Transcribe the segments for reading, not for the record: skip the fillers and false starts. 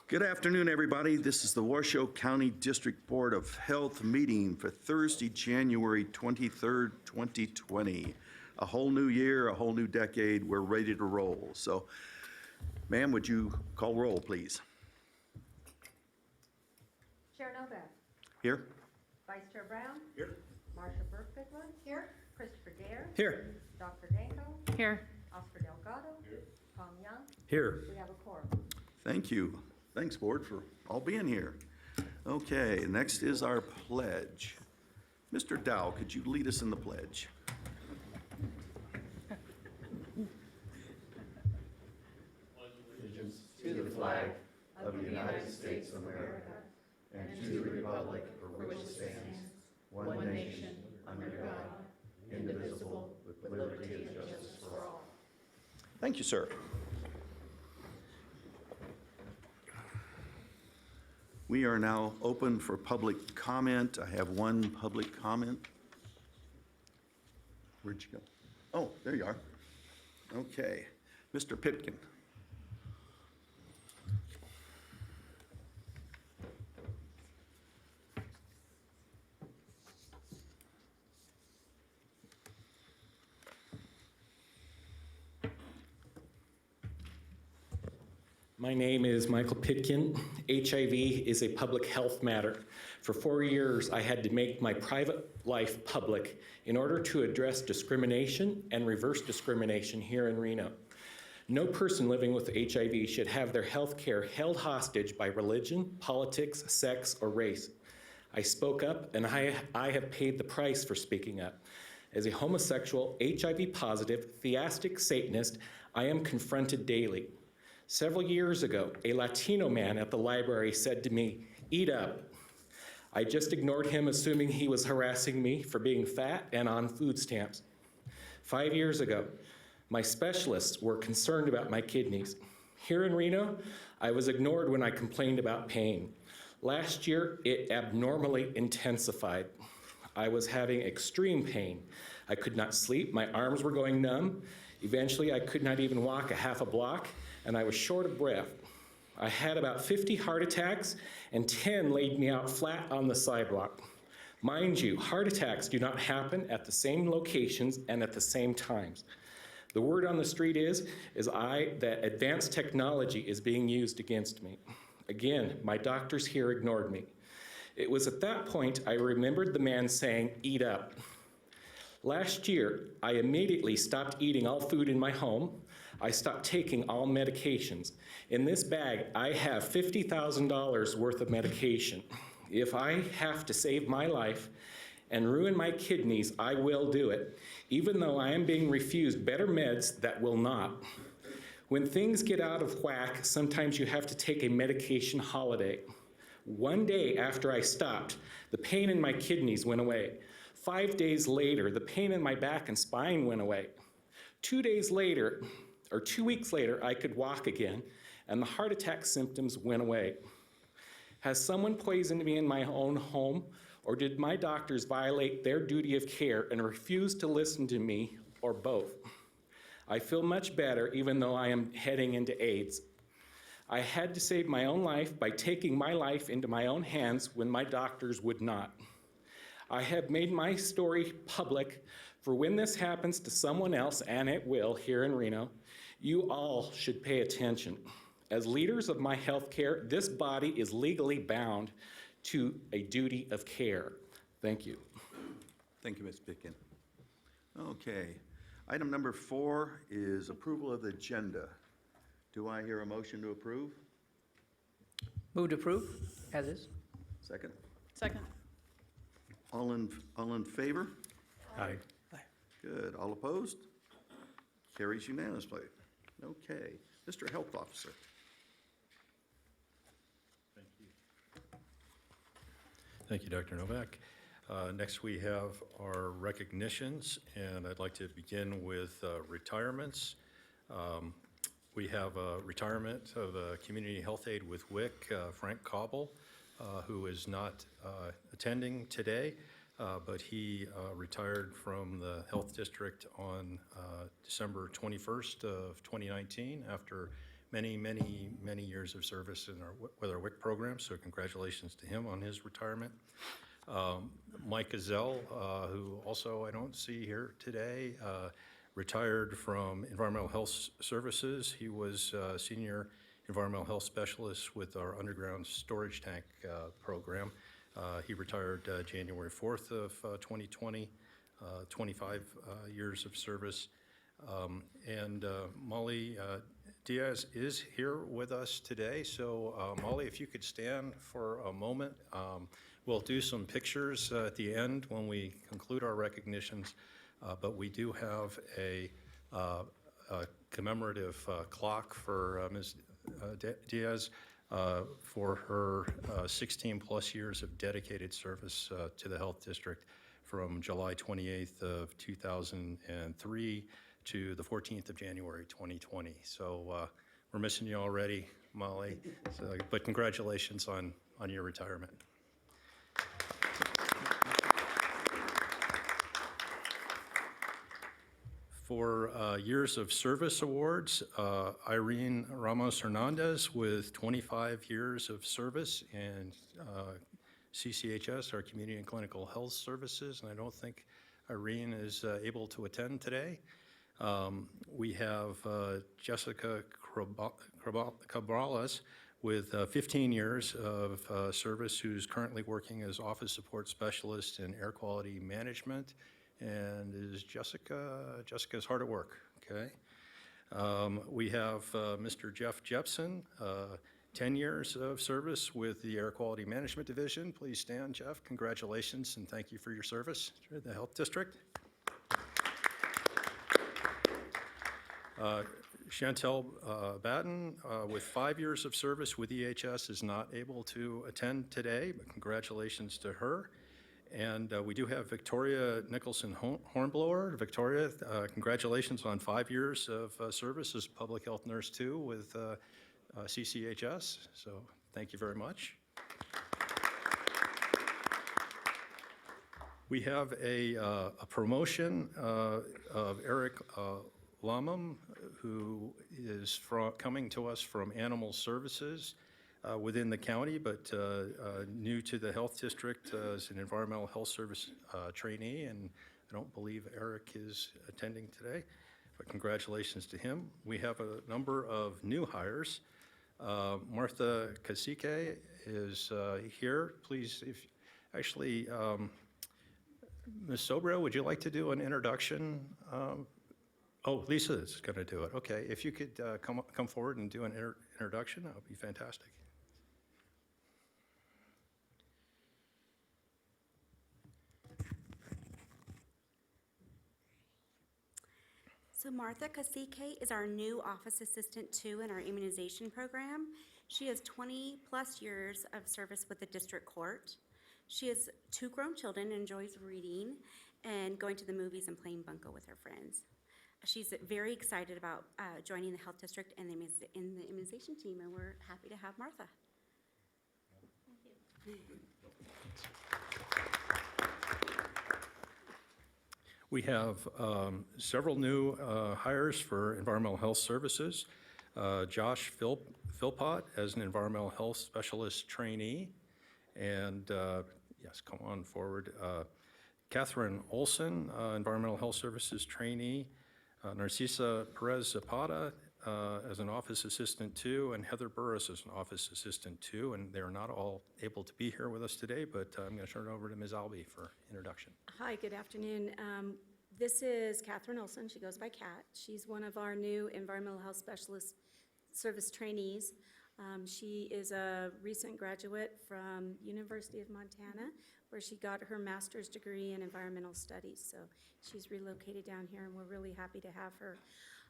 Good afternoon, everybody. This is the Washoe County District Board of Health meeting for Thursday, January 23rd, 2020. A whole new year, a whole new decade. We're ready to roll. So, ma'am, would you call roll, please? Chair Novak. Here. Vice Chair Brown. Here. Marsha Burke-Bigler. Here. Christopher Dare. Here. Dr. Danko. Here. Oscar Delgado. Here. Tom Young. Here. We have a quorum. Thank you. Thanks, Board, for all being here. Okay, next is our pledge. Mr. Dow, could you lead us in the pledge? Allegiance to the flag of the United States of America and to the republic for which it stands, one nation, under God, indivisible, with liberty and justice for all. Thank you, sir. We are now open for public comment. I have one public comment. Where'd you go? Oh, there you are. Okay. Mr. Pipkin. My name is Michael Pitkin. HIV is a public health matter. For 4 years, I had to make my private life public in order to address discrimination and reverse discrimination here in Reno. No person living with HIV should have their health care held hostage by religion, politics, sex, or race. I spoke up, and I have paid the price for speaking up. As a homosexual, HIV-positive, theistic Satanist, I am confronted daily. Several years ago, a Latino man at the library said to me, "Eat up." I just ignored him, assuming he was harassing me for being fat and on food stamps. 5 years ago, my specialists were concerned about my kidneys. Here in Reno, I was ignored when I complained about pain. Last year, it abnormally intensified. I was having extreme pain. I could not sleep, my arms were going numb. Eventually, I could not even walk a half a block, and I was short of breath. I had about 50 heart attacks, and 10 laid me out flat on the sidewalk. Mind you, heart attacks do not happen at the same locations and at the same times. The word on the street is that advanced technology is being used against me. Again, my doctors here ignored me. It was at that point I remembered the man saying, "Eat up." Last year, I immediately stopped eating all food in my home. I stopped taking all medications. In this bag, I have $50,000 worth of medication. If I have to save my life and ruin my kidneys, I will do it, even though I am being refused better meds that will not. When things get out of whack, sometimes you have to take a medication holiday. One day after I stopped, the pain in my kidneys went away. 5 days later, the pain in my back and spine went away. 2 days later, or 2 weeks later, I could walk again, and the heart attack symptoms went away. Has someone poisoned me in my own home, or did my doctors violate their duty of care and refuse to listen to me, or both? I feel much better, even though I am heading into AIDS. I had to save my own life by taking my life into my own hands when my doctors would not. I have made my story public for when this happens to someone else, and it will here in Reno. You all should pay attention. As leaders of my health care, this body is legally bound to a duty of care. Thank you. Thank you, Ms. Pitkin. Okay. Item number 4 is approval of the agenda. Do I hear a motion to approve? Move to approve, as is. Second. Second. All in favor? Aye. Good. All opposed? Carries unanimously. Okay. Mr. Health Officer. Thank you, Dr. Novak. Next, we have our recognitions, and I'd like to begin with retirements. We have a retirement of a community health aide with WIC, Frank Cobble, who is not attending today, but he retired from the health district on December 21st of 2019 after many years of service in with our WIC program, so congratulations to him on his retirement. Mike Gazelle, who also I don't see here today, retired from Environmental Health Services. He was Senior Environmental Health Specialist with our underground storage tank program. He retired January 4th of 2020, 25 years of service. And Molly Diaz is here with us today. So Molly, if you could stand for a moment. We'll do some pictures at the end when we conclude our recognitions, but we do have a commemorative clock for Ms. Diaz for her 16 plus years of dedicated service to the Health District from July 28th of 2003 to the 14th of January 2020. So we're missing you already, Molly, but congratulations on your retirement. For years of service awards, Irene Ramos Hernandez with 25 years of service in CCHS, our Community and Clinical Health Services, and I don't think Irene is able to attend today. We have Jessica Cabrales with 15 years of service, who's currently working as Office Support Specialist in Air Quality Management. And is Jessica's hard at work, okay? We have Mr. Jeff Jepson, 10 years of service with the Air Quality Management Division. Please stand, Jeff. Congratulations and thank you for your service to the Health District. Chantel Batten, with 5 years of service with EHS, is not able to attend today, but congratulations to her. And we do have Victoria Nicholson Hornblower. Victoria, congratulations on 5 years of service as public health nurse too with CCHS. So thank you very much. We have a promotion of Eric Lamam, who is coming to us from Animal Services within the county, but new to the Health District as an Environmental Health Service trainee, and I don't believe Eric is attending today, but congratulations to him. We have a number of new hires. Martha Kasike is here. Please, Ms. Sobro, would you like to do an introduction? Oh, Lisa is going to do it. Okay, if you could come forward and do an introduction, that would be fantastic. So Martha Kasike is our new Office Assistant 2 in our immunization program. She has 20 plus years of service with the district court. She has 2 grown children and enjoys reading and going to the movies and playing bunco with her friends. She's very excited about joining the Health District and the immunization team, and we're happy to have Martha. Thank you. We have several new hires for Environmental Health Services. Josh Philpott as an Environmental Health Specialist trainee. And yes, come on forward. Catherine Olson, Environmental Health Services trainee. Narcisa Perez Zapata as an Office Assistant 2, and Heather Burris as an Office Assistant 2. And they're not all able to be here with us today, but I'm going to turn it over to Ms. Albee for introduction. Hi, good afternoon. This is Catherine Olson. She goes by Kat. She's one of our new Environmental Health Specialist Service trainees. She is a recent graduate from University of Montana, where she got her master's degree in environmental studies. So she's relocated down here, and we're really happy to have her.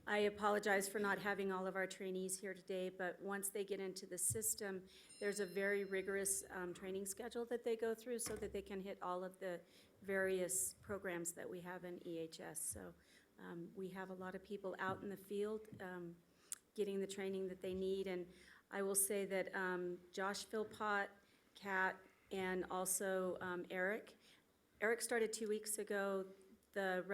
I apologize for not having all of our trainees here today, but once they get into the system, there's a very rigorous training schedule that they go through so that they can hit all of the various programs that we have in EHS. So we have a lot of people out in the field getting the training that they need. And I will say that Josh Philpott, Kat, and also Eric started 2 weeks ago. The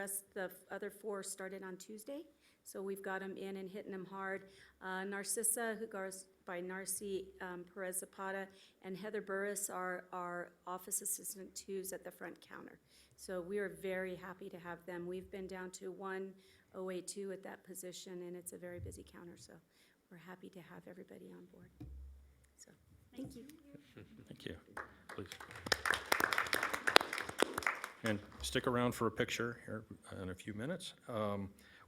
other 4 started on Tuesday. So we've got them in and hitting them hard. Narcissa, who goes by Narcy Perez Zapata, and Heather Burris are our office assistant twos at the front counter. So we are very happy to have them. We've been down to 1,082 at that position, and it's a very busy counter, so we're happy to have everybody on board. So, thank you. Thank you. Please. And stick around for a picture here in a few minutes.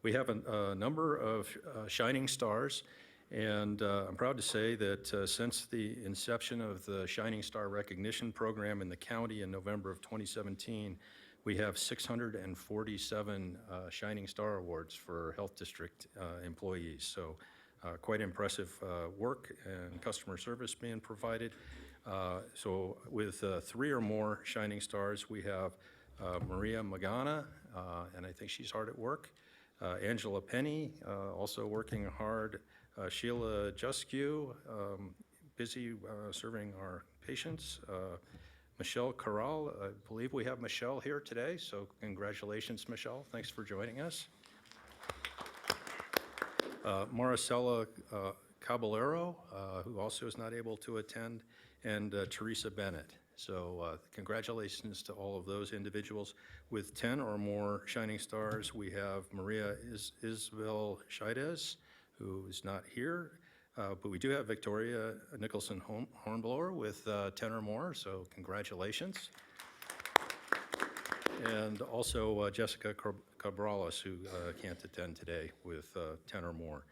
We have a number of shining stars, and I'm proud to say that since the inception of the Shining Star Recognition Program in the county in November of 2017, we have 647 Shining Star Awards for Health District employees. So quite impressive work and customer service being provided. So with 3 or more Shining Stars, we have Maria Magana, and I think she's hard at work. Angela Penny, also working hard. Sheila Juskew, busy serving our patients. Michelle Corral, I believe we have Michelle here today, so congratulations, Michelle. Thanks for joining us. Maricela Caballero, who also is not able to attend, and Teresa Bennett. So congratulations to all of those individuals. With 10 or more Shining Stars, we have Maria Isabel Scheides, who is not here, but we do have Victoria Nicholson Hornblower with 10 or more, so congratulations. And also Jessica Cabrales, who can't attend today, with 10 or more.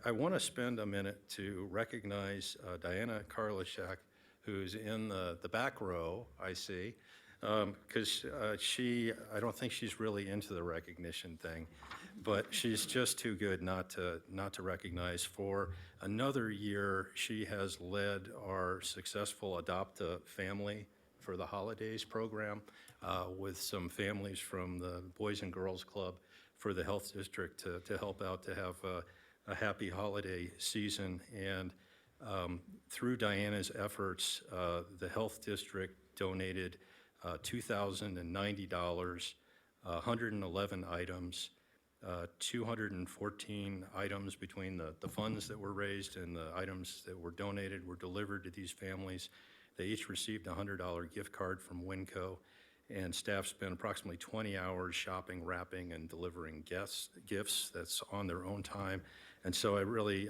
I want to spend a minute to recognize Diana Karlashak, who's in the back row, I see, because I don't think she's really into the recognition thing, but she's just too good not to recognize. For another year, she has led our successful Adopt a Family for the Holidays program with some families from the Boys and Girls Club for the Health District to help out to have a happy holiday season. And through Diana's efforts, the Health District donated $2,090, 111 items, 214 items between the funds that were raised and the items that were donated were delivered to these families. They each received a $100 gift card from Winco, and staff spent approximately 20 hours shopping, wrapping, and delivering gifts. That's on their own time. And so I really,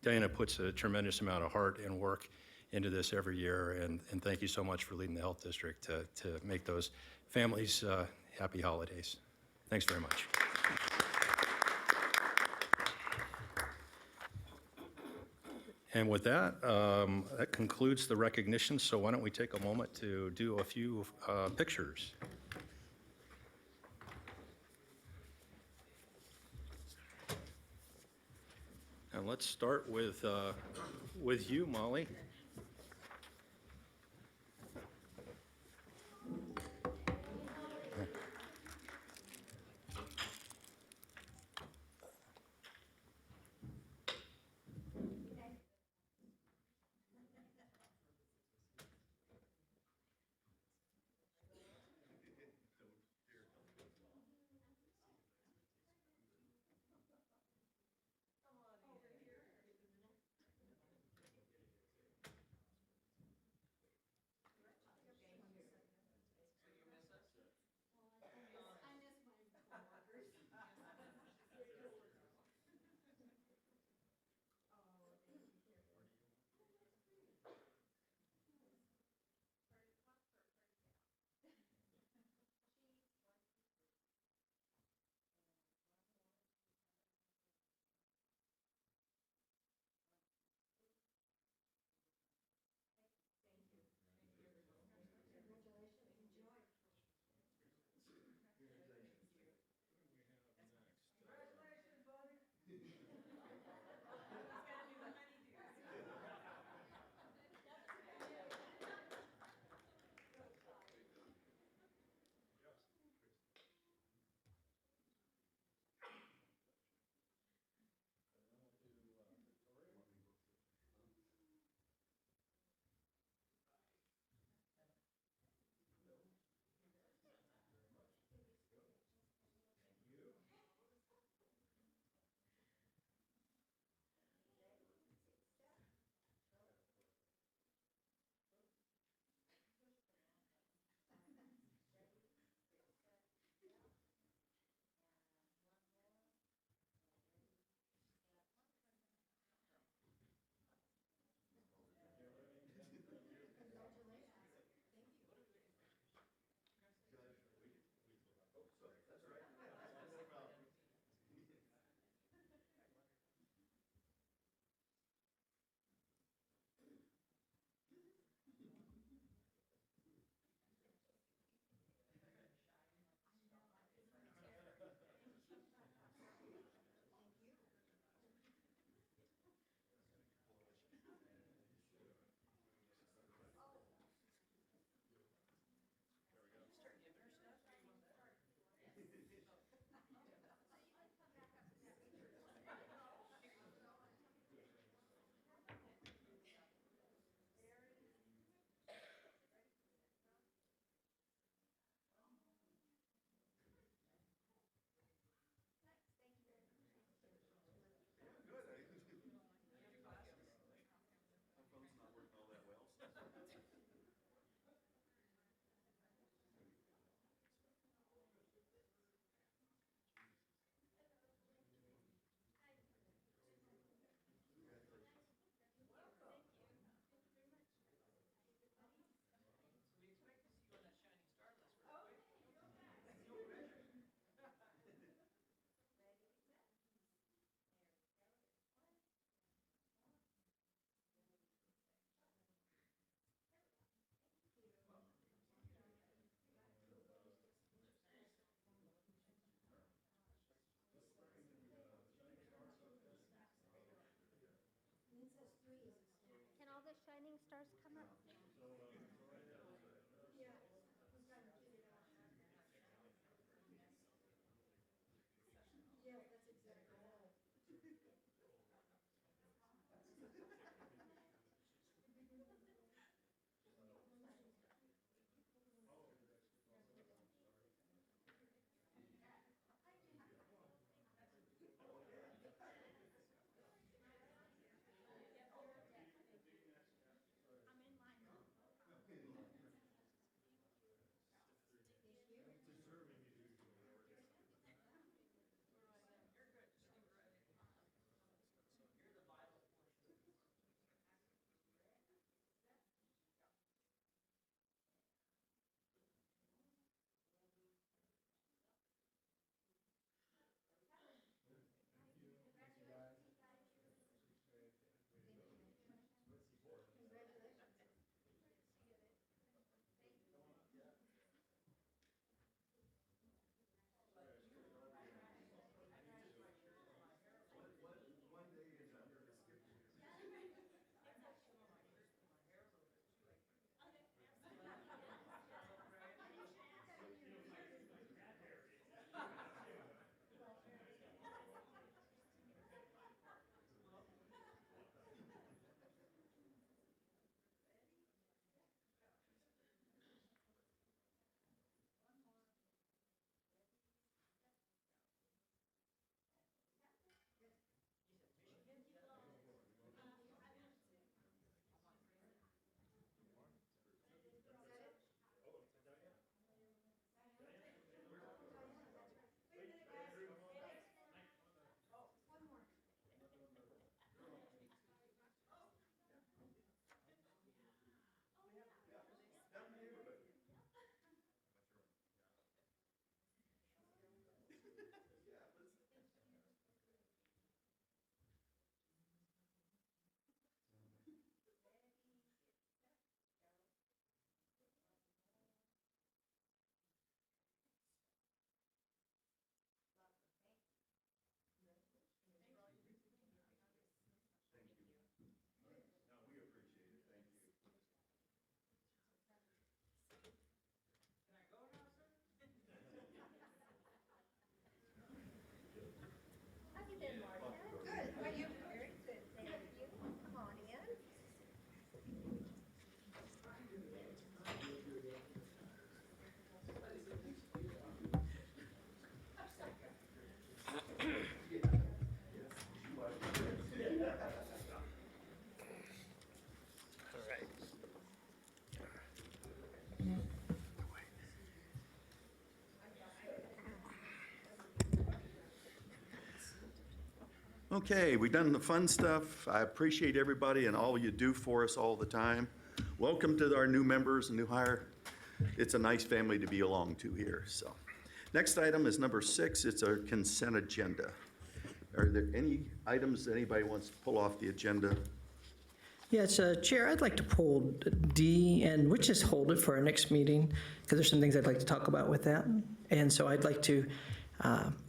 Diana puts a tremendous amount of heart and work into this every year, and thank you so much for leading the Health District to make those families happy holidays. Thanks very much. And with that, that concludes the recognition, so why don't we take a moment to do a few pictures. And let's start with you, Molly. shining stars come up? How you been, Martha? Good. How are you? Very good. Thank you. Come on in. Okay, we've done the fun stuff. I appreciate everybody and all you do for us all the time. Welcome to our new members and new hire. It's a nice family to belong to here, so. Next item is number 6. It's our consent agenda. Are there any items that anybody wants to pull off the agenda? Yes, Chair, I'd like to pull D, and we just hold it for our next meeting, because there's some things I'd like to talk about with that. And so I'd like to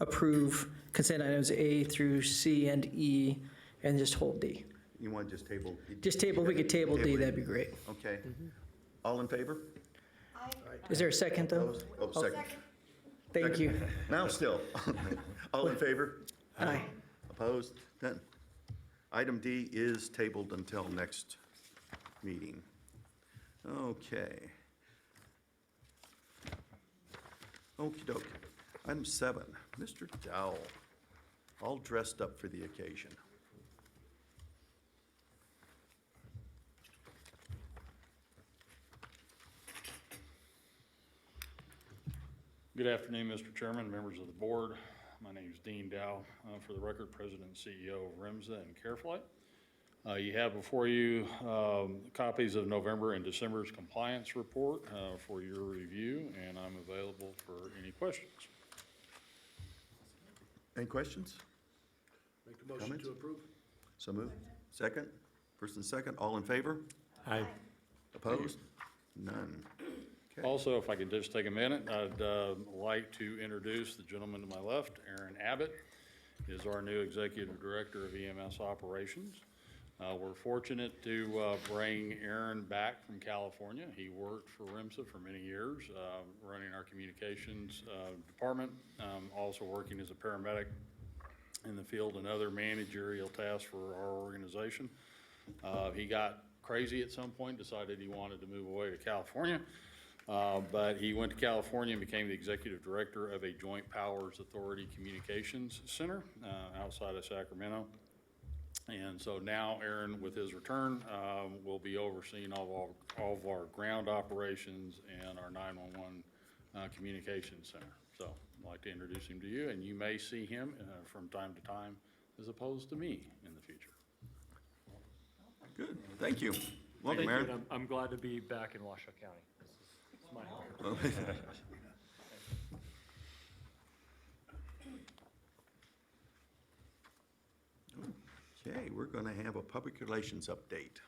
approve consent items A through C and E, and just hold D. You want to just table? Just table, we could table D, that'd be great. Okay. All in favor? Is there a second, though? Oh, second. Thank you. Now still. All in favor? Aye. Opposed? None. Item D is tabled until next meeting. Okay. Okey doke. Item 7, Mr. Dowell, all dressed up for the occasion. Good afternoon, Mr. Chairman, members of the board. My name is Dean Dow, for the record, President and CEO of REMSA and CareFlight. You have before you copies of November and December's compliance report for your review, and I'm available for any questions. Any questions? Make the motion Comments? to approve. So moved. Second? First and second, all in favor? Aye. Opposed? None. Okay. Also, if I could just take a minute, I'd like to introduce the gentleman to my left, Aaron Abbott, is our new Executive Director of EMS Operations. We're fortunate to bring Aaron back from California. He worked for RIMSA for many years, running our communications department, also working as a paramedic in the field and other managerial tasks for our organization. He got crazy at some point, decided he wanted to move away to California, but he went to California and became the executive director of a Joint Powers Authority Communications Center outside of Sacramento. And so now Aaron, with his return, will be overseeing all of our ground operations and our 911 communications center. So I'd like to introduce him to you, and you may see him from time to time as opposed to me in the future. Good, thank you. Welcome, Thank you, Aaron. and I'm glad to be back in Washoe County. This is my home. Okay, we're going to have a public relations update.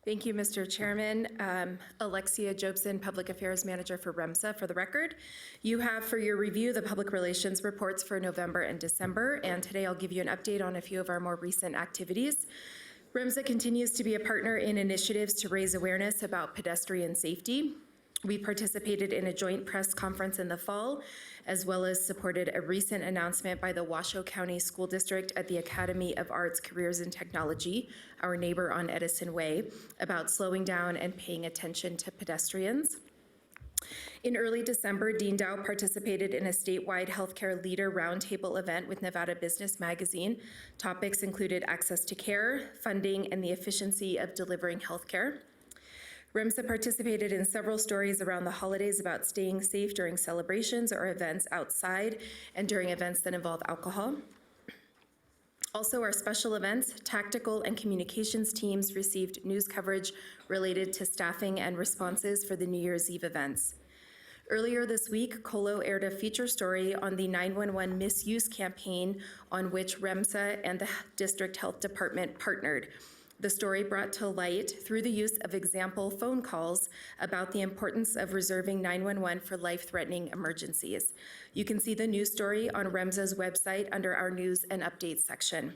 Thank you, Mr. Chairman. Alexia Jobson, Public Affairs Manager for REMSA. For the record, you have for your review the public relations reports for November and December, and today I'll give you an update on a few of our more recent activities. REMSA continues to be a partner in initiatives to raise awareness about pedestrian safety. We participated in a joint press conference in the fall, as well as supported a recent announcement by the Washoe County School District at the Academy of Arts, Careers, and Technology, our neighbor on Edison Way, about slowing down and paying attention to pedestrians. In early December, Dean Dow participated in a statewide healthcare leader roundtable event with Nevada Business Magazine. Topics included access to care, funding, and the efficiency of delivering healthcare. REMSA participated in several stories around the holidays about staying safe during celebrations or events outside and during events that involve alcohol. Also, our special events, tactical, and communications teams received news coverage related to staffing and responses for the New Year's Eve events. Earlier this week, Colo aired a feature story on the 911 misuse campaign on which REMSA and the District Health Department partnered. The story brought to light, through the use of example phone calls, about the importance of reserving 911 for life-threatening emergencies. You can see the news story on REMSA's website under our news and updates section.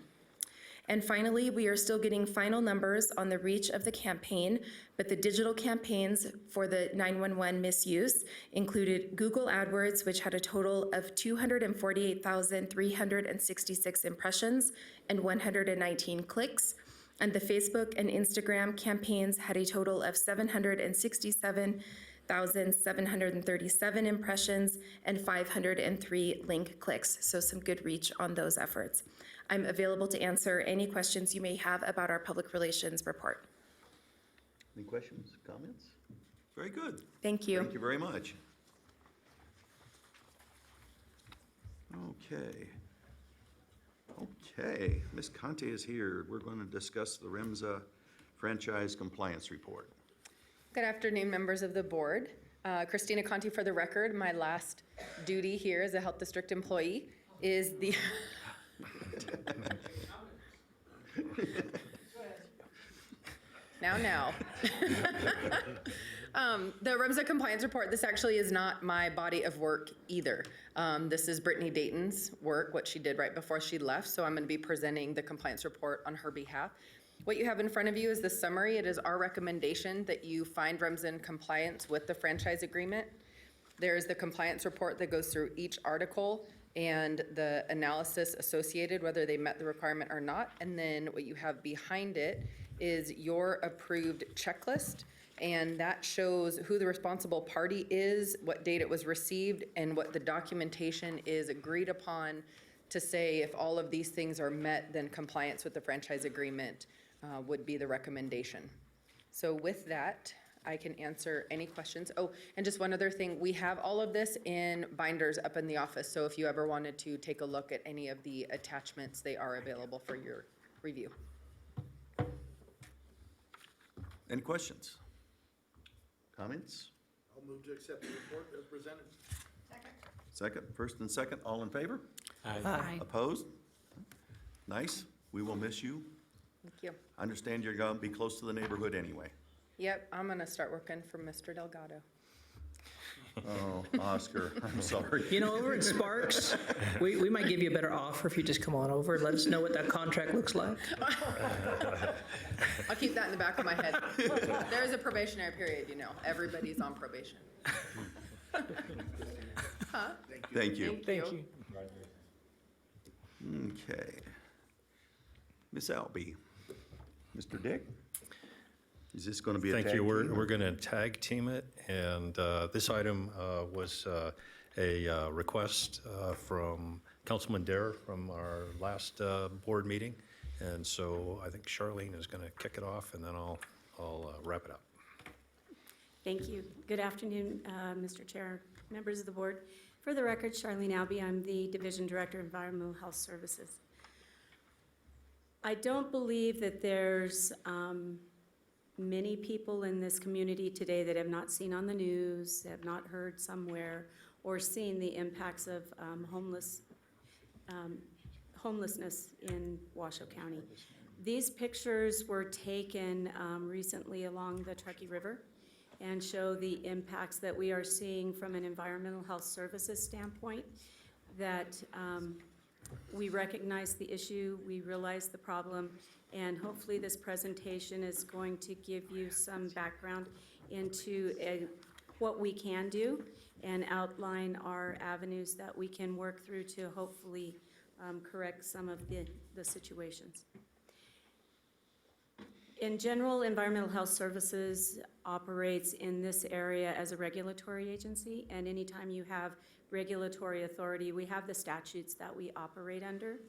And finally, we are still getting final numbers on the reach of the campaign, but the digital campaigns for the 911 misuse included Google AdWords, which had a total of 248,366 impressions and 119 clicks, and the Facebook and Instagram campaigns had a total of 767,737 impressions and 503 link clicks, so some good reach on those efforts. I'm available to answer any questions you may have about our public relations report. Any questions, comments? Very good. Thank you. Thank you very much. Okay, Ms. Conte is here. We're going to discuss the REMSA franchise compliance report. Good afternoon, members of the board. Christina Conti for the record. My last duty here as a health district employee is the now. The REMSA compliance report, this actually is not my body of work either. This is Brittany Dayton's work, what she did right before she left, so I'm going to be presenting the compliance report on her behalf. What you have in front of you is the summary. It is our recommendation that you find REMSA in compliance with the franchise agreement. There's the compliance report that goes through each article and the analysis associated, whether they met the requirement or not. And then what you have behind it is your approved checklist, and that shows who the responsible party is, what date it was received, and what the documentation is agreed upon to say if all of these things are met, then compliance with the franchise agreement would be the recommendation. So with that, I can answer any questions. Oh, and just one other thing, we have all of this in binders up in the office, so if you ever wanted to take a look at any of the attachments, they are available for your review. Any questions? Comments? I'll move to accept the report as presented. Second, first and second, all in favor? Aye. Opposed? Nice. We will miss you. Thank you. I understand you're going to be close to the neighborhood anyway. Yep, I'm gonna start working for Mr. Delgado. Oh, Oscar, I'm sorry. You know, over at Sparks, we might give you a better offer if you just come on over and let us know what that contract looks like. I'll keep that in the back of my head. There is a probationary period, you know. Everybody's on probation. Thank you. Thank you. Okay. Ms. Albee. Mr. Dick? Is this going to be a tag Thank you. team? We're going to tag team it, and this item was a request from Councilman Dare from our last board meeting, and so I think Charlene is going to kick it off, and then I'll wrap it up. Thank you. Good afternoon, Mr. Chair, members of the board. For the record, Charlene Albee, I'm the Division Director of Environmental Health Services. I don't believe that there's many people in this community today that have not seen on the news, have not heard somewhere, or seen the impacts of homelessness in Washoe County. These pictures were taken recently along the Truckee River and show the impacts that we are seeing from an environmental health services standpoint, that we recognize the issue, we realize the problem, and hopefully this presentation is going to give you some background into what we can do and outline our avenues that we can work through to hopefully correct some of the situations. In general, Environmental Health Services operates in this area as a regulatory agency, and anytime you have regulatory authority, we have the statutes that we operate under.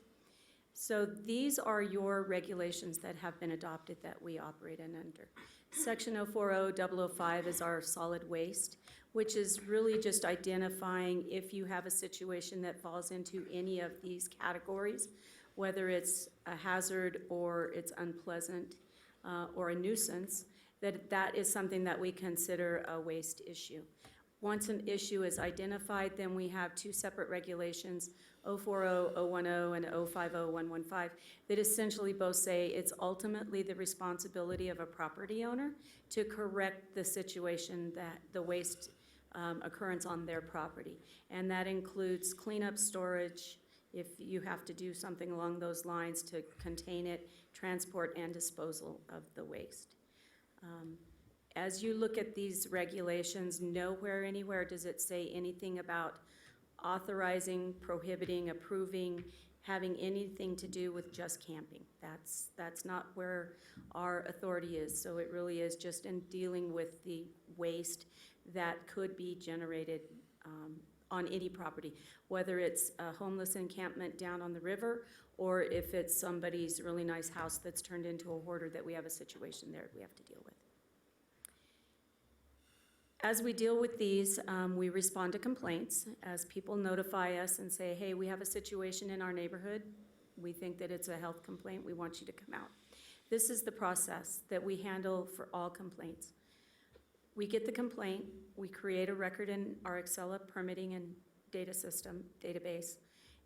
So these are your regulations that have been adopted that we operate in under. Section 040005 is our solid waste, which is really just identifying if you have a situation that falls into any of these categories, whether it's a hazard or it's unpleasant or a nuisance, that is something that we consider a waste issue. Once an issue is identified, then we have two separate regulations, 040010 and 050115, that essentially both say it's ultimately the responsibility of a property owner to correct the situation, that the waste occurrence on their property. And that includes cleanup, storage, if you have to do something along those lines to contain it, transport and disposal of the waste. As you look at these regulations, nowhere anywhere does it say anything about authorizing, prohibiting, approving, having anything to do with just camping. That's not where our authority is. So it really is just in dealing with the waste that could be generated on any property, whether it's a homeless encampment down on the river or if it's somebody's really nice house that's turned into a hoarder that we have a situation there we have to deal with. As we deal with these, we respond to complaints as people notify us and say, hey, we have a situation in our neighborhood. We think that it's a health complaint. We want you to come out. This is the process that we handle for all complaints. We get the complaint, we create a record in our Excella permitting and data system database.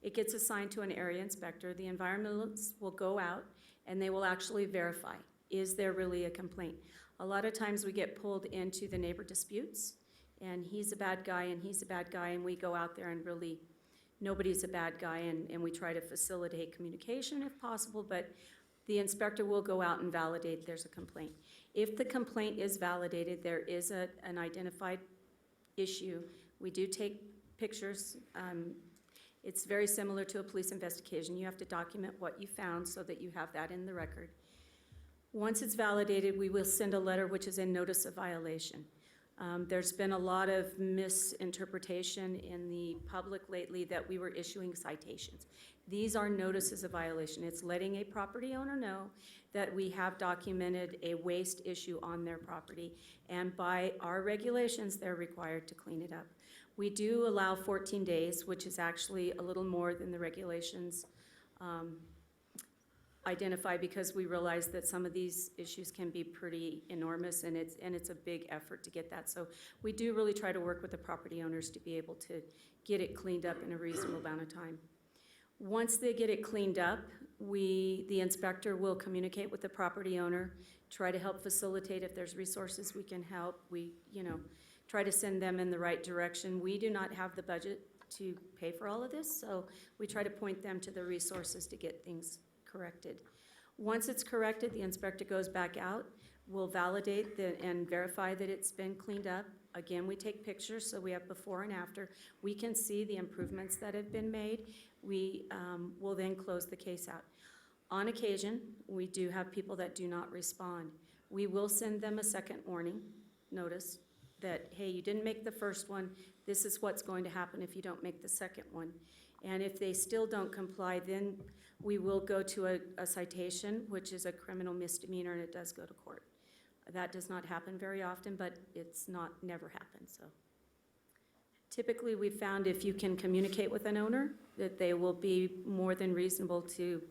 It gets assigned to an area inspector. The environmentalists will go out and they will actually verify, is there really a complaint? A lot of times we get pulled into the neighbor disputes and he's a bad guy and he's a bad guy, and we go out there and really nobody's a bad guy, and we try to facilitate communication if possible, but the inspector will go out and validate there's a complaint. If the complaint is validated, there is an identified issue. We do take pictures. It's very similar to a police investigation. You have to document what you found so that you have that in the record. Once it's validated, we will send a letter which is a notice of violation. There's been a lot of misinterpretation in the public lately that we were issuing citations. These are notices of violation. It's letting a property owner know that we have documented a waste issue on their property, and by our regulations, they're required to clean it up. We do allow 14 days, which is actually a little more than the regulations identify, because we realize that some of these issues can be pretty enormous, and it's a big effort to get that. So we do really try to work with the property owners to be able to get it cleaned up in a reasonable amount of time. Once they get it cleaned up, the inspector will communicate with the property owner, try to help facilitate if there's resources we can help. We, try to send them in the right direction. We do not have the budget to pay for all of this, so we try to point them to the resources to get things corrected. Once it's corrected, the inspector goes back out, will validate and verify that it's been cleaned up. Again, we take pictures, so we have before and after. We can see the improvements that have been made. We will then close the case out. On occasion, we do have people that do not respond. We will send them a second warning notice that, hey, you didn't make the first one, this is what's going to happen if you don't make the second one. And if they still don't comply, then we will go to a citation, which is a criminal misdemeanor, and it does go to court. That does not happen very often, but it's not never happened, so. Typically, we've found if you can communicate with an owner, that they will be more than reasonable to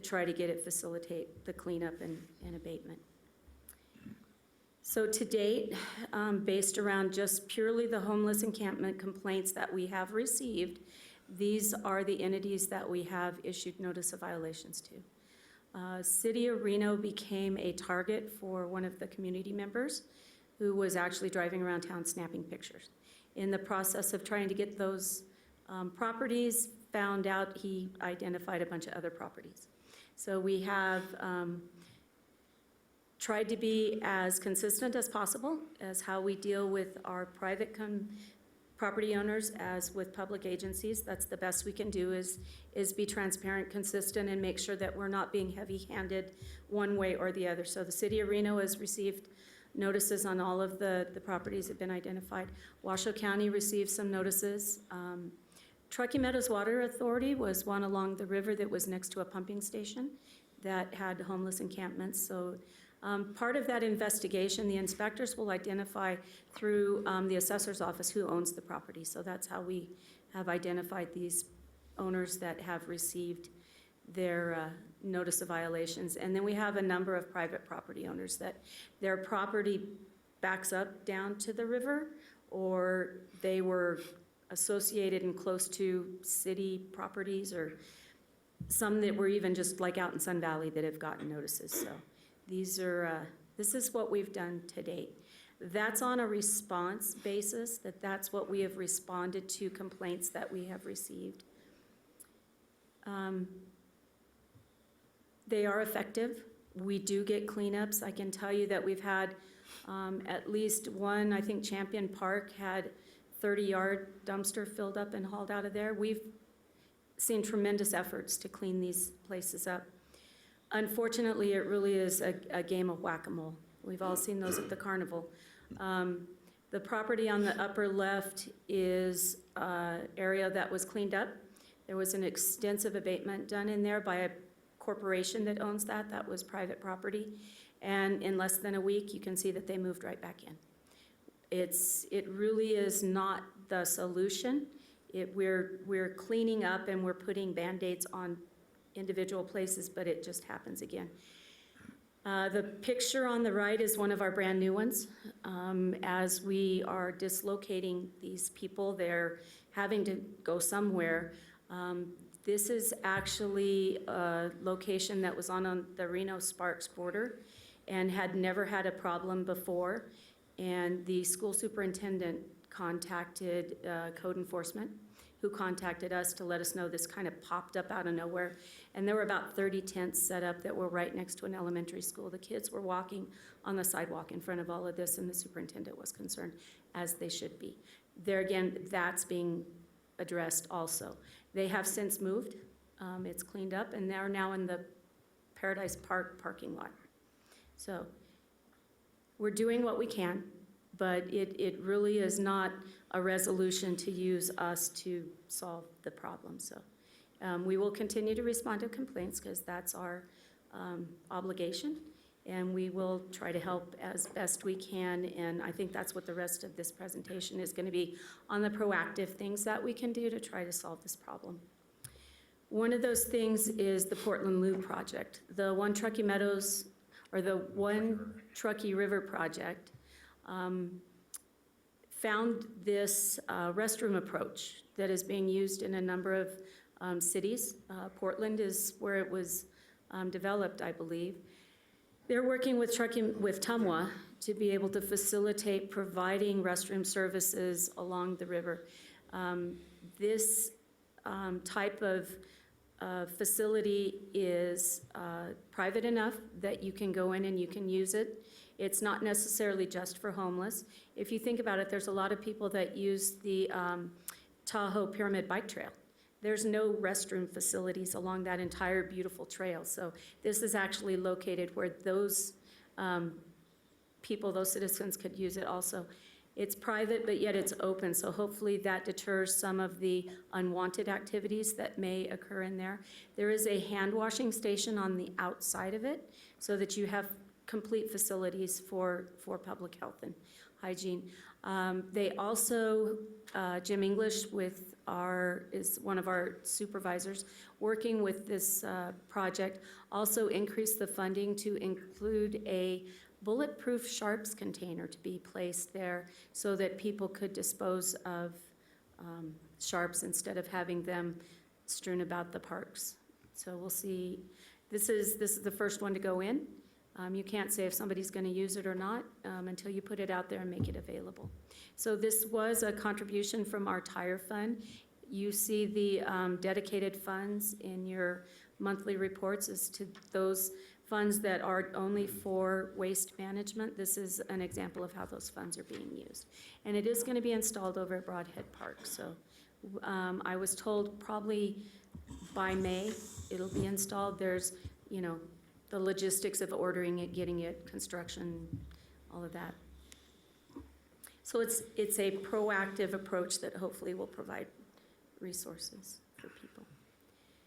try to get it, facilitate the cleanup and abatement. So to date, based around just purely the homeless encampment complaints that we have received, these are the entities that we have issued notice of violations to. City of Reno became a target for one of the community members who was actually driving around town snapping pictures. In the process of trying to get those properties, found out he identified a bunch of other properties. So we have tried to be as consistent as possible as how we deal with our private property owners as with public agencies. That's the best we can do is be transparent, consistent, and make sure that we're not being heavy-handed one way or the other. So the City of Reno has received notices on all of the properties that have been identified. Washoe County received some notices. Truckee Meadows Water Authority was one along the river that was next to a pumping station that had homeless encampments. So part of that investigation, the inspectors will identify through the assessor's office who owns the property. So that's how we have identified these owners that have received their notice of violations. And then we have a number of private property owners that their property backs up down to the river, or they were associated and close to city properties, or some that were even just like out in Sun Valley that have gotten notices. So this is what we've done to date. That's on a response basis, that's what we have responded to complaints that we have received. They are effective. We do get cleanups. I can tell you that we've had at least one, I think Champion Park had 30-yard dumpster filled up and hauled out of there. We've seen tremendous efforts to clean these places up. Unfortunately, it really is a game of whack-a-mole. We've all seen those at the carnival. The property on the upper left is an area that was cleaned up. There was an extensive abatement done in there by a corporation that owns that. That was private property. And in less than a week, you can see that they moved right back in. It really is not the solution. We're cleaning up and we're putting Band-Aids on individual places, but it just happens again. The picture on the right is one of our brand new ones. As we are dislocating these people, they're having to go somewhere. This is actually a location that was on the Reno-Sparks border and had never had a problem before. And the school superintendent contacted code enforcement, who contacted us to let us know this kind of popped up out of nowhere. And there were about 30 tents set up that were right next to an elementary school. The kids were walking on the sidewalk in front of all of this, and the superintendent was concerned, as they should be. There again, that's being addressed also. They have since moved. It's cleaned up, and they're now in the Paradise Park parking lot. So we're doing what we can, but it really is not a resolution to use us to solve the problem. So we will continue to respond to complaints because that's our obligation, and we will try to help as best we can. And I think that's what the rest of this presentation is going to be, on the proactive things that we can do to try to solve this problem. One of those things is the Portland Loop project. The One Truckee Meadows, or the One Truckee River project, found this restroom approach that is being used in a number of cities. Portland is where it was developed, I believe. They're working with trucking with TUMWA to be able to facilitate providing restroom services along the river. This type of facility is private enough that you can go in and you can use it. It's not necessarily just for homeless. If you think about it, there's a lot of people that use the Tahoe Pyramid Bike Trail. There's no restroom facilities along that entire beautiful trail. So this is actually located where those people, those citizens could use it also. It's private, but yet it's open, so hopefully that deters some of the unwanted activities that may occur in there. There is a hand washing station on the outside of it so that you have complete facilities for public health and hygiene. They also, Jim English is one of our supervisors, working with this project, also increased the funding to include a bulletproof sharps container to be placed there so that people could dispose of sharps instead of having them strewn about the parks. So we'll see. This is the first one to go in. You can't say if somebody's going to use it or not until you put it out there and make it available. So this was a contribution from our tire fund. You see the dedicated funds in your monthly reports as to those funds that are only for waste management. This is an example of how those funds are being used. And it is going to be installed over at Broadhead Park. So I was told probably by May it'll be installed. There's, the logistics of ordering it, getting it, construction, all of that. So it's a proactive approach that hopefully will provide resources for people.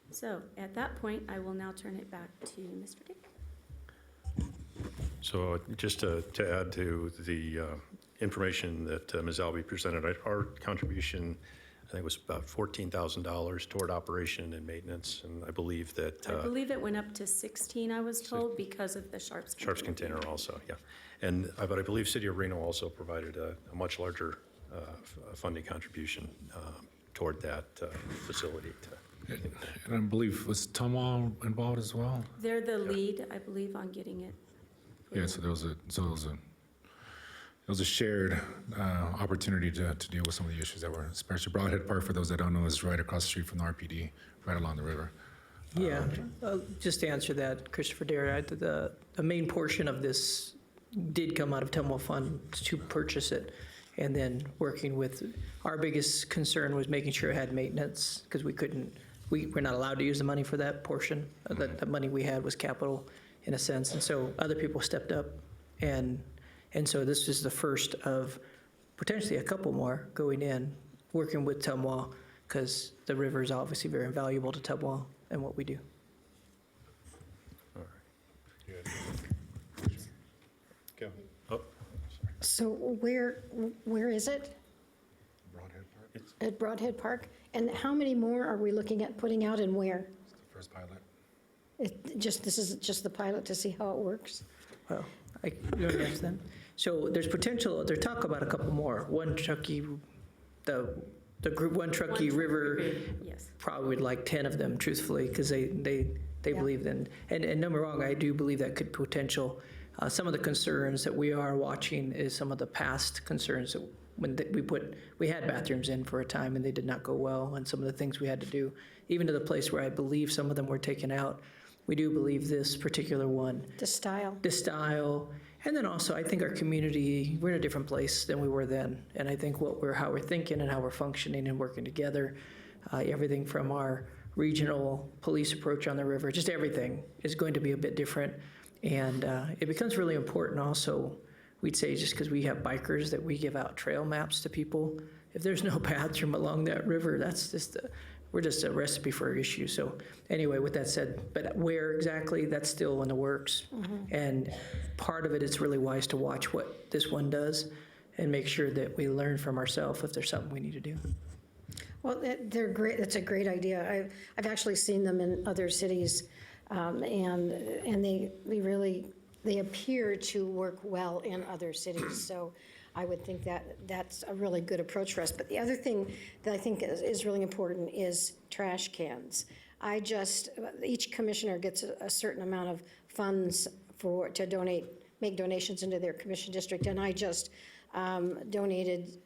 So at that point, I will now turn it back to Mr. Dick. So just to add to the information that Ms. Albee presented, our contribution, I think, was about $14,000 toward operation and maintenance, and I believe that... I believe it went up to 16, I was told, because of the sharps container. Sharps container also, yeah. And, but I believe City of Reno also provided a much larger funding contribution toward that facility. And I believe, was TUMWA involved as well? They're the lead, I believe, on getting it. Yeah, so there was a shared opportunity to deal with some of the issues that were, especially Broadhead Park, for those that don't know, is right across the street from the RPD, right along the river. Yeah, just to answer that, Christopher Dare, the main portion of this did come out of TUMWA funds to purchase it. And then working with, our biggest concern was making sure it had maintenance, because we're not allowed to use the money for that portion. The money we had was capital in a sense. And so other people stepped up. And so this is the first of potentially a couple more going in, working with TUMWA, because the river is obviously very valuable to TUMWA and what we do. All right. Go. Oh, So where is it? Broadhead Park, At Broadhead Park? And how many more are we looking at putting out and where? it's the first pilot. This is just the pilot to see how it works? Well, you want to ask them? So there's potential, there's talk about a couple more. One Truckee, the group One Truckee River, Yes. probably would like 10 of them, truthfully, because they believe in, and no, wrong, I do believe that could potential. Some of the concerns that we are watching is some of the past concerns that when we had bathrooms in for a time and they did not go well, and some of the things we had to do, even to the place where I believe some of them were taken out. We do believe this particular one. The style? The style, and then also I think our community, we're in a different place than we were then. And I think how we're thinking and how we're functioning and working together, everything from our regional police approach on the river, just everything is going to be a bit different. And it becomes really important also, we'd say, just because we have bikers that we give out trail maps to people. If there's no bathroom along that river, that's just we're just a recipe for an issue. So anyway, with that said, but where exactly, that's still in the works. And part of it, it's really wise to watch what this one does and make sure that we learn from ourselves if there's something we need to do. Well, they're great. That's a great idea. I've actually seen them in other cities, and they appear to work well in other cities. So I would think that's a really good approach for us. But the other thing that I think is really important is trash cans. Each commissioner gets a certain amount of funds to make donations into their commission district. And I just donated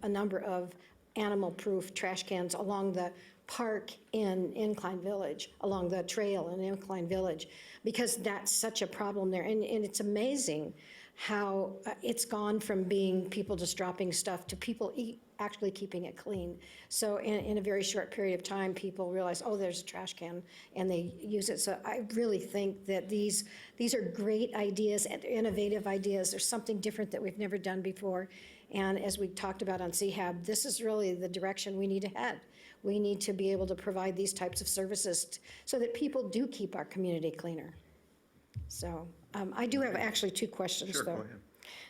a number of animal-proof trash cans along the park in Incline Village, along the trail in Incline Village, because that's such a problem there. And it's amazing how it's gone from being people just dropping stuff to people actually keeping it clean. So in a very short period of time, people realize, oh, there's a trash can, and they use it. So I really think that these are great ideas and innovative ideas. There's something different that we've never done before. And as we talked about on CHAB, this is really the direction we need to head. We need to be able to provide these types of services so that people do keep our community cleaner. So I do have actually two questions, Sure, though. go ahead.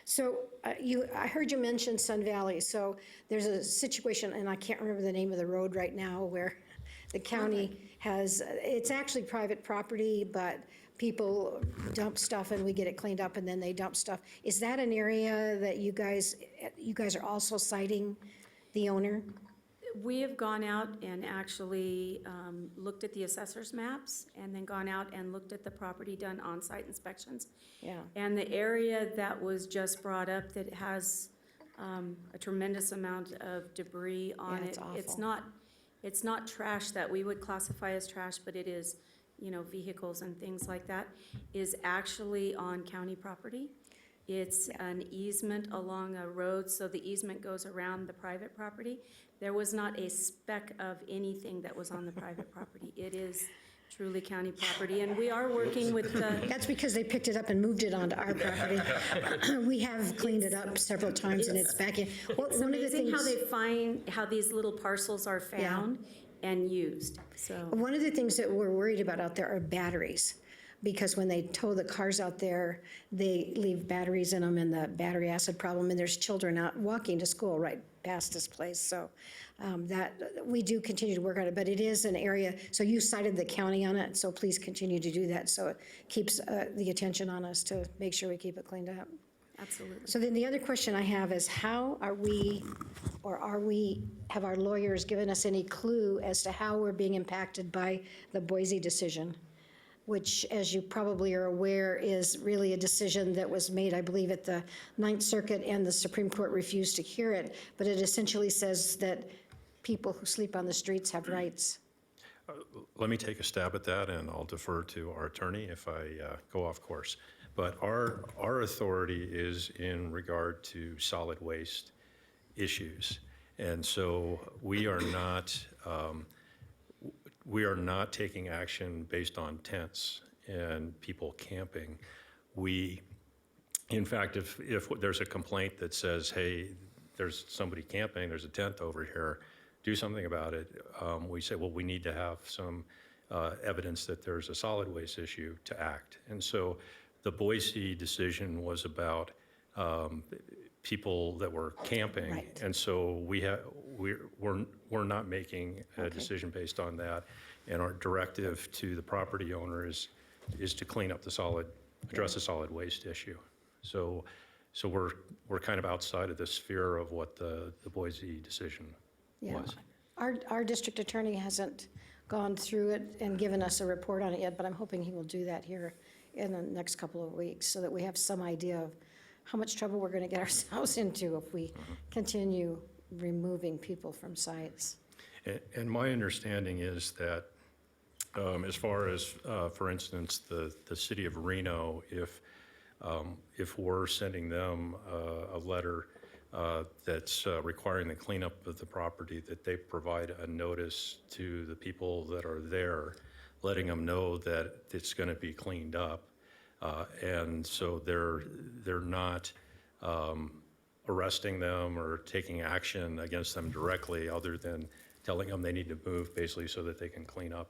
So I heard you mention Sun Valley. So there's a situation, and I can't remember the name of the road right now, where the county has, it's actually private property, but people dump stuff and we get it cleaned up and then they dump stuff. Is that an area that you guys are also citing the owner? We have gone out and actually looked at the assessor's maps and then gone out and looked at the property, done on-site inspections. Yeah. And the area that was just brought up that has a tremendous amount of debris on Yeah, it. it's awful. It's not trash that we would classify as trash, but it is, vehicles and things like that, is actually on county property. It's an easement along a road, so the easement goes around the private property. There was not a speck of anything that was on the private property. It is truly county property, and we are working with the, That's because they picked it up and moved it onto our property. We have cleaned it up several times and it's back in. it's amazing how these little parcels are found and used, so. One of the things that we're worried about out there are batteries, because when they tow the cars out there, they leave batteries in them and the battery acid problem, and there's children out walking to school right past this place. So that we do continue to work on it, but it is an area, so you cited the county on it, so please continue to do that so it keeps the attention on us to make sure we keep it cleaned up. Absolutely. So then the other question I have is how are we, have our lawyers given us any clue as to how we're being impacted by the Boise decision? Which, as you probably are aware, is really a decision that was made, I believe, at the Ninth Circuit, and the Supreme Court refused to hear it. But it essentially says that people who sleep on the streets have rights. Let me take a stab at that, and I'll defer to our attorney if I go off course. But our authority is in regard to solid waste issues. And so we are not taking action based on tents and people camping. In fact, if there's a complaint that says, hey, there's somebody camping, there's a tent over here, do something about it, we say, well, we need to have some evidence that there's a solid waste issue to act. And so the Boise decision was about people that were camping. Right. And so we're not making a decision based on that. And our directive to the property owner is to clean up address the solid waste issue. So we're kind of outside of the sphere of what the Boise decision was. Our district attorney hasn't gone through it and given us a report on it yet, but I'm hoping he will do that here in the next couple of weeks so that we have some idea of how much trouble we're going to get ourselves into if we continue removing people from sites. And my understanding is that as far as, for instance, the city of Reno, if we're sending them a letter that's requiring the cleanup of the property, that they provide a notice to the people that are there, letting them know that it's going to be cleaned up. And so they're not arresting them or taking action against them directly, other than telling them they need to move, basically, so that they can clean up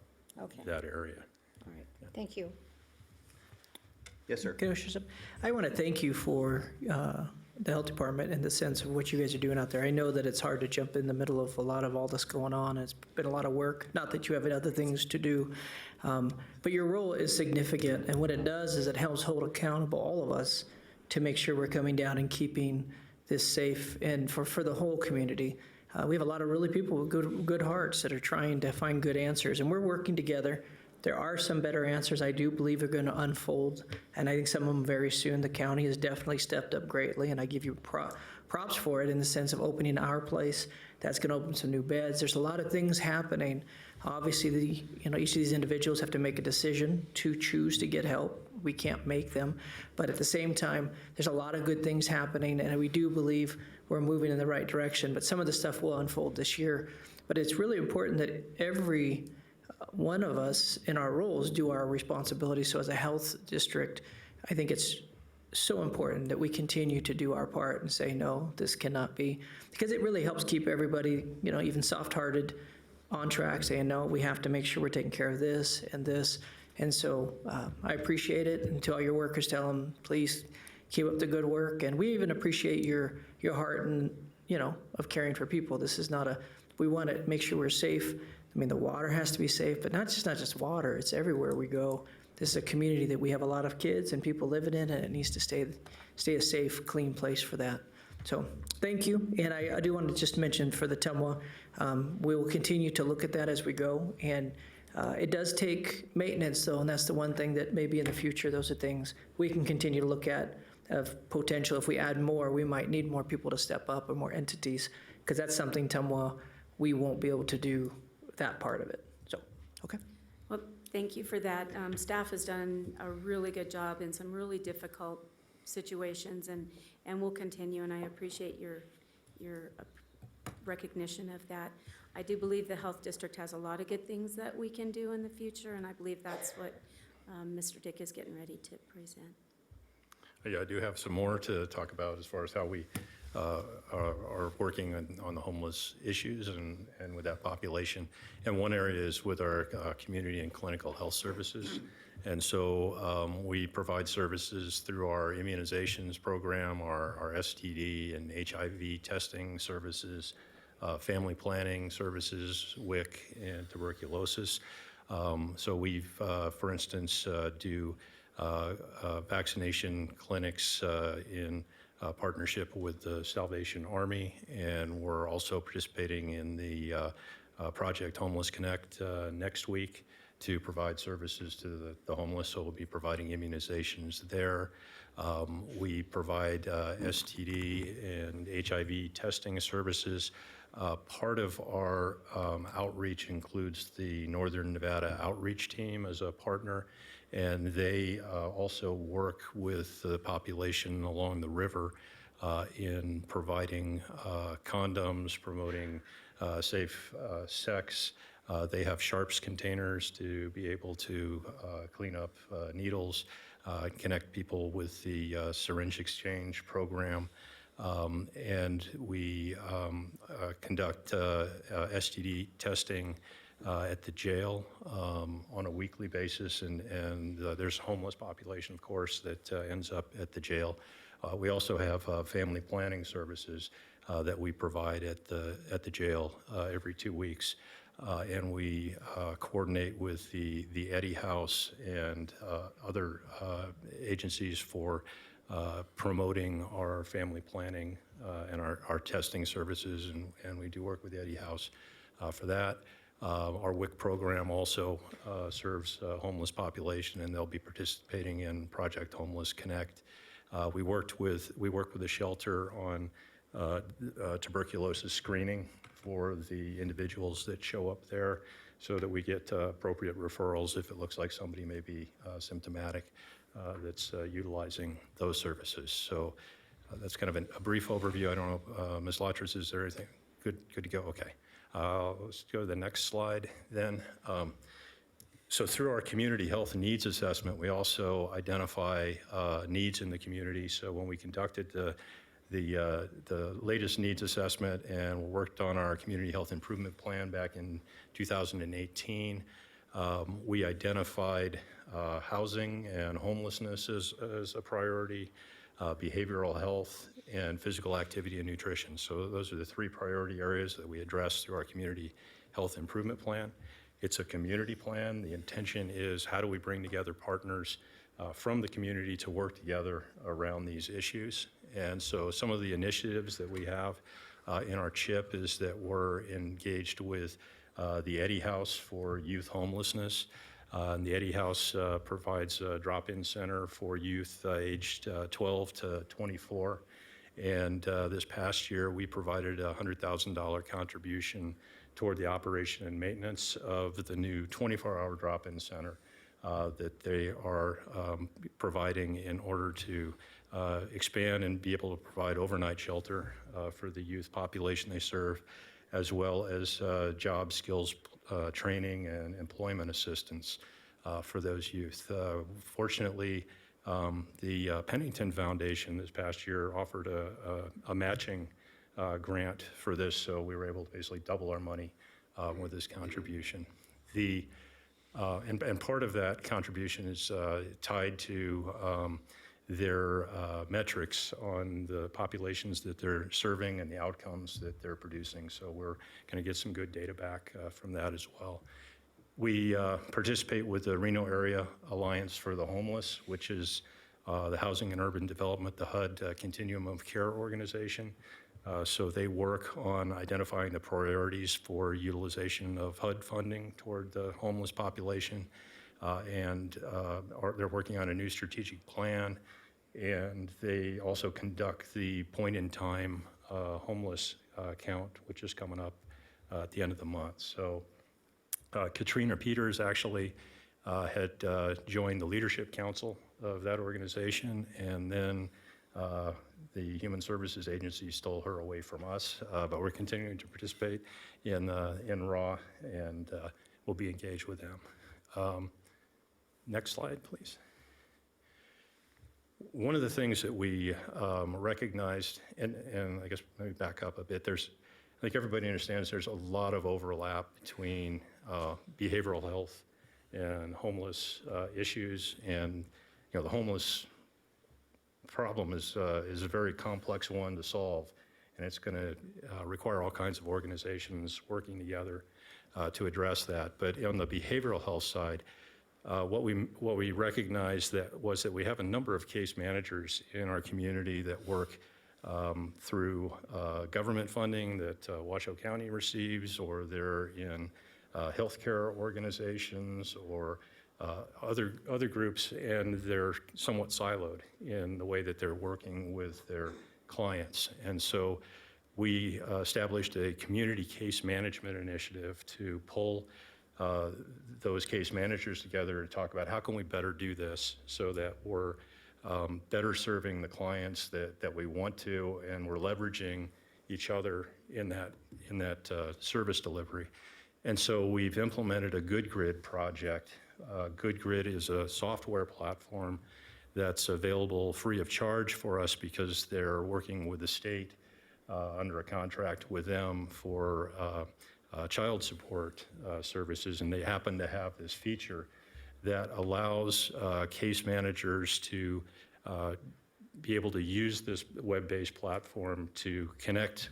that area. All right, thank you. Yes, sir. Commissioner, I want to thank you for the health department in the sense of what you guys are doing out there. I know that it's hard to jump in the middle of a lot of all this going on. It's been a lot of work, not that you have other things to do, but your role is significant. And what it does is it helps hold accountable all of us to make sure we're coming down and keeping this safe and for the whole community. We have a lot of really people with good hearts that are trying to find good answers, and we're working together. There are some better answers I do believe are going to unfold, and I think some of them very soon. The county has definitely stepped up greatly, and I give you props for it in the sense of opening our place. That's going to open some new beds. There's a lot of things happening. Obviously, each of these individuals have to make a decision to choose to get help. We can't make them. But at the same time, there's a lot of good things happening, and we do believe we're moving in the right direction. But some of the stuff will unfold this year. But it's really important that every one of us in our roles do our responsibility. So as a health district, I think it's so important that we continue to do our part and say, no, this cannot be, because it really helps keep everybody, even soft-hearted, on track, saying, no, we have to make sure we're taking care of this and this. And so I appreciate it. And to all your workers, tell them, please keep up the good work. And we even appreciate your heart and, of caring for people. This is not we want to make sure we're safe. I mean, the water has to be safe, but not just water. It's everywhere we go. This is a community that we have a lot of kids and people living in, and it needs to stay a safe, clean place for that. So thank you. And I do want to just mention for the TEMWA, we will continue to look at that as we go. And it does take maintenance, though, and that's the one thing that maybe in the future, those are things we can continue to look at of potential. If we add more, we might need more people to step up or more entities, because that's something TEMWA, we won't be able to do that part of it. So, okay. Well, thank you for that. Staff has done a really good job in some really difficult situations, and we'll continue, and I appreciate your recognition of that. I do believe the Health District has a lot of good things that we can do in the future, and I believe that's what Mr. Dick is getting ready to present. Yeah, I do have some more to talk about as far as how we are working on the homeless issues and with that population. And one area is with our community and clinical health services. And so we provide services through our immunizations program, our STD and HIV testing services, family planning services, WIC, and tuberculosis. So we've, for instance, do vaccination clinics in partnership with the Salvation Army, and we're also participating in the Project Homeless Connect next week to provide services to the homeless, so we'll be providing immunizations there. We provide STD and HIV testing services. Part of our outreach includes the Northern Nevada Outreach Team as a partner, and they also work with the population along the river in providing condoms, promoting safe sex. They have sharps containers to be able to clean up needles, connect people with the syringe exchange program. And we conduct STD testing at the jail on a weekly basis, and there's a homeless population, of course, that ends up at the jail. We also have family planning services that we provide at the jail every 2 weeks. And we coordinate with the Eddy House and other agencies for promoting our family planning and our testing services, and we do work with the Eddy House for that. Our WIC program also serves homeless population, and they'll be participating in Project Homeless Connect. We work with the shelter on tuberculosis screening for the individuals that show up there, so that we get appropriate referrals if it looks like somebody may be symptomatic that's utilizing those services. So that's kind of a brief overview. I don't know, Ms. Latras, is there anything? Good to go? Okay. Let's go to the next slide then. So through our community health needs assessment, we also identify needs in the community. So when we conducted the latest needs assessment and worked on our community health improvement plan back in 2018, we identified housing and homelessness as a priority, behavioral health, and physical activity and nutrition. So those are the 3 priority areas that we address through our community health improvement plan. It's a community plan. The intention is, how do we bring together partners from the community to work together around these issues? And so some of the initiatives that we have in our CHIP is that we're engaged with the Eddy House for youth homelessness. And the Eddy House provides a drop-in center for youth aged 12 to 24. And this past year, we provided a $100,000 contribution toward the operation and maintenance of the new 24-hour drop-in center that they are providing in order to expand and be able to provide overnight shelter for the youth population they serve, as well as job skills training and employment assistance for those youth. Fortunately, the Pennington Foundation this past year offered a matching grant for this, so we were able to basically double our money with this contribution. And part of that contribution is tied to their metrics on the populations that they're serving and the outcomes that they're producing. So we're going to get some good data back from that as well. We participate with the Reno Area Alliance for the Homeless, which is the Housing and Urban Development, the HUD Continuum of Care organization. So they work on identifying the priorities for utilization of HUD funding toward the homeless population. They're working on a new strategic plan. And they also conduct the point-in-time homeless count, which is coming up at the end of the month. So Katrina Peters actually had joined the leadership council of that organization, and then the Human Services Agency stole her away from us, but we're continuing to participate in RAW, and we'll be engaged with them. Next slide, please. One of the things that we recognized, and I guess maybe back up a bit, I think everybody understands there's a lot of overlap between behavioral health and homeless issues, and the homeless problem is a very complex one to solve, and it's going to require all kinds of organizations working together to address that. But on the behavioral health side, what we recognized was that we have a number of case managers in our community that work through government funding that Washoe County receives, or they're in healthcare organizations or other groups, and they're somewhat siloed in the way that they're working with their clients. And so we established a community case management initiative to pull those case managers together to talk about how can we better do this so that we're better serving the clients that we want to, and we're leveraging each other in that service delivery. And so we've implemented a Good Grid project. Good Grid is a software platform that's available free of charge for us because they're working with the state under a contract with them for child support services, and they happen to have this feature that allows case managers to be able to use this web-based platform to connect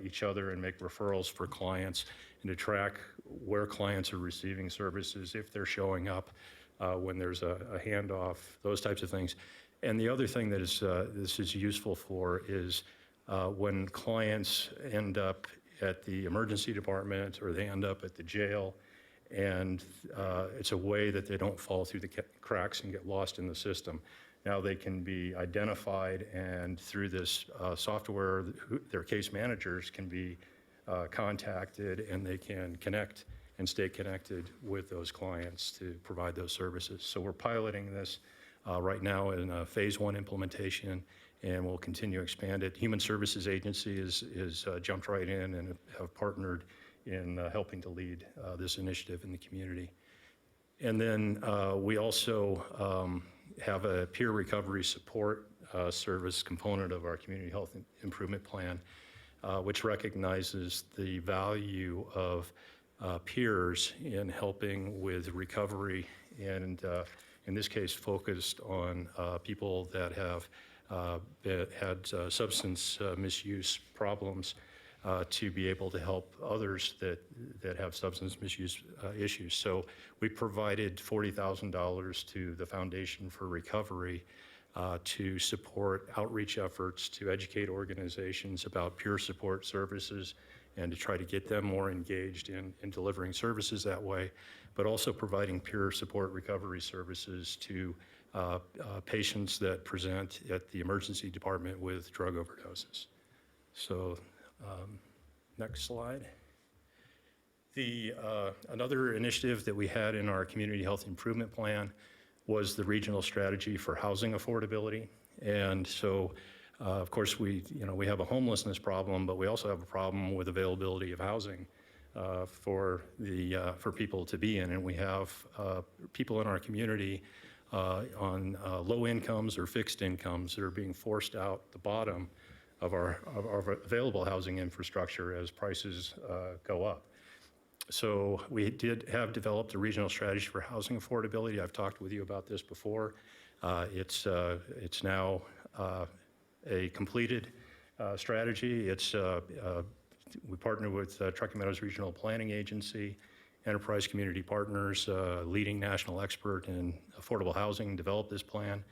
each other and make referrals for clients, and to track where clients are receiving services, if they're showing up, when there's a handoff, those types of things. And the other thing that this is useful for is when clients end up at the emergency department or they end up at the jail, and it's a way that they don't fall through the cracks and get lost in the system. Now they can be identified, and through this software, their case managers can be contacted, and they can connect and stay connected with those clients to provide those services. So we're piloting this right now in a phase 1 implementation, and we'll continue to expand it. Human Services Agency is jumped right in and have partnered in helping to lead this initiative in the community. And then we also have a peer recovery support service component of our community health improvement plan, which recognizes the value of peers in helping with recovery, and in this case focused on people that have had substance misuse problems, to be able to help others that have substance misuse issues. So we provided $40,000 to the Foundation for Recovery to support outreach efforts to educate organizations about peer support services and to try to get them more engaged in delivering services that way, but also providing peer support recovery services to patients that present at the emergency department with drug overdoses. So next slide. Another initiative that we had in our community health improvement plan was the regional strategy for housing affordability. And so, of course, we have a homelessness problem, but we also have a problem with availability of housing for people to be in. And we have people in our community on low incomes or fixed incomes that are being forced out the bottom of our available housing infrastructure as prices go up. So we have developed a regional strategy for housing affordability. I've talked with you about this before. It's now a completed strategy. We partner with Truckee Meadows Regional Planning Agency, Enterprise Community Partners, leading national expert in affordable housing, developed this plan,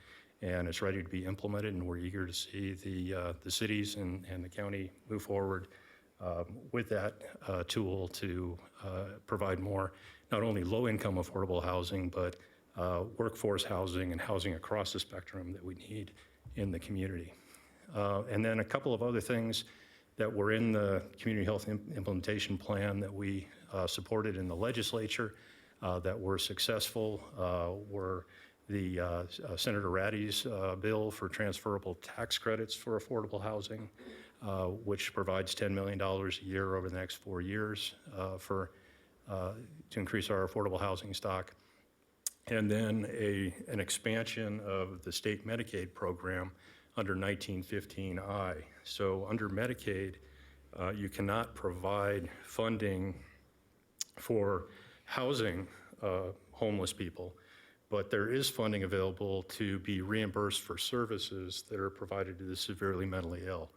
and it's ready to be implemented, and we're eager to see the cities and the county move forward with that tool to provide more, not only low-income affordable housing, but workforce housing and housing across the spectrum that we need in the community. And then a couple of other things that were in the Community Health Implementation Plan that we supported in the legislature that were successful were the Senator Ratty's bill for transferable tax credits for affordable housing, which provides $10 million a year over the next 4 years to increase our affordable housing stock. And then an expansion of the state Medicaid program under 1915I. So under Medicaid, you cannot provide funding for housing homeless people, but there is funding available to be reimbursed for services that are provided to the severely mentally ill.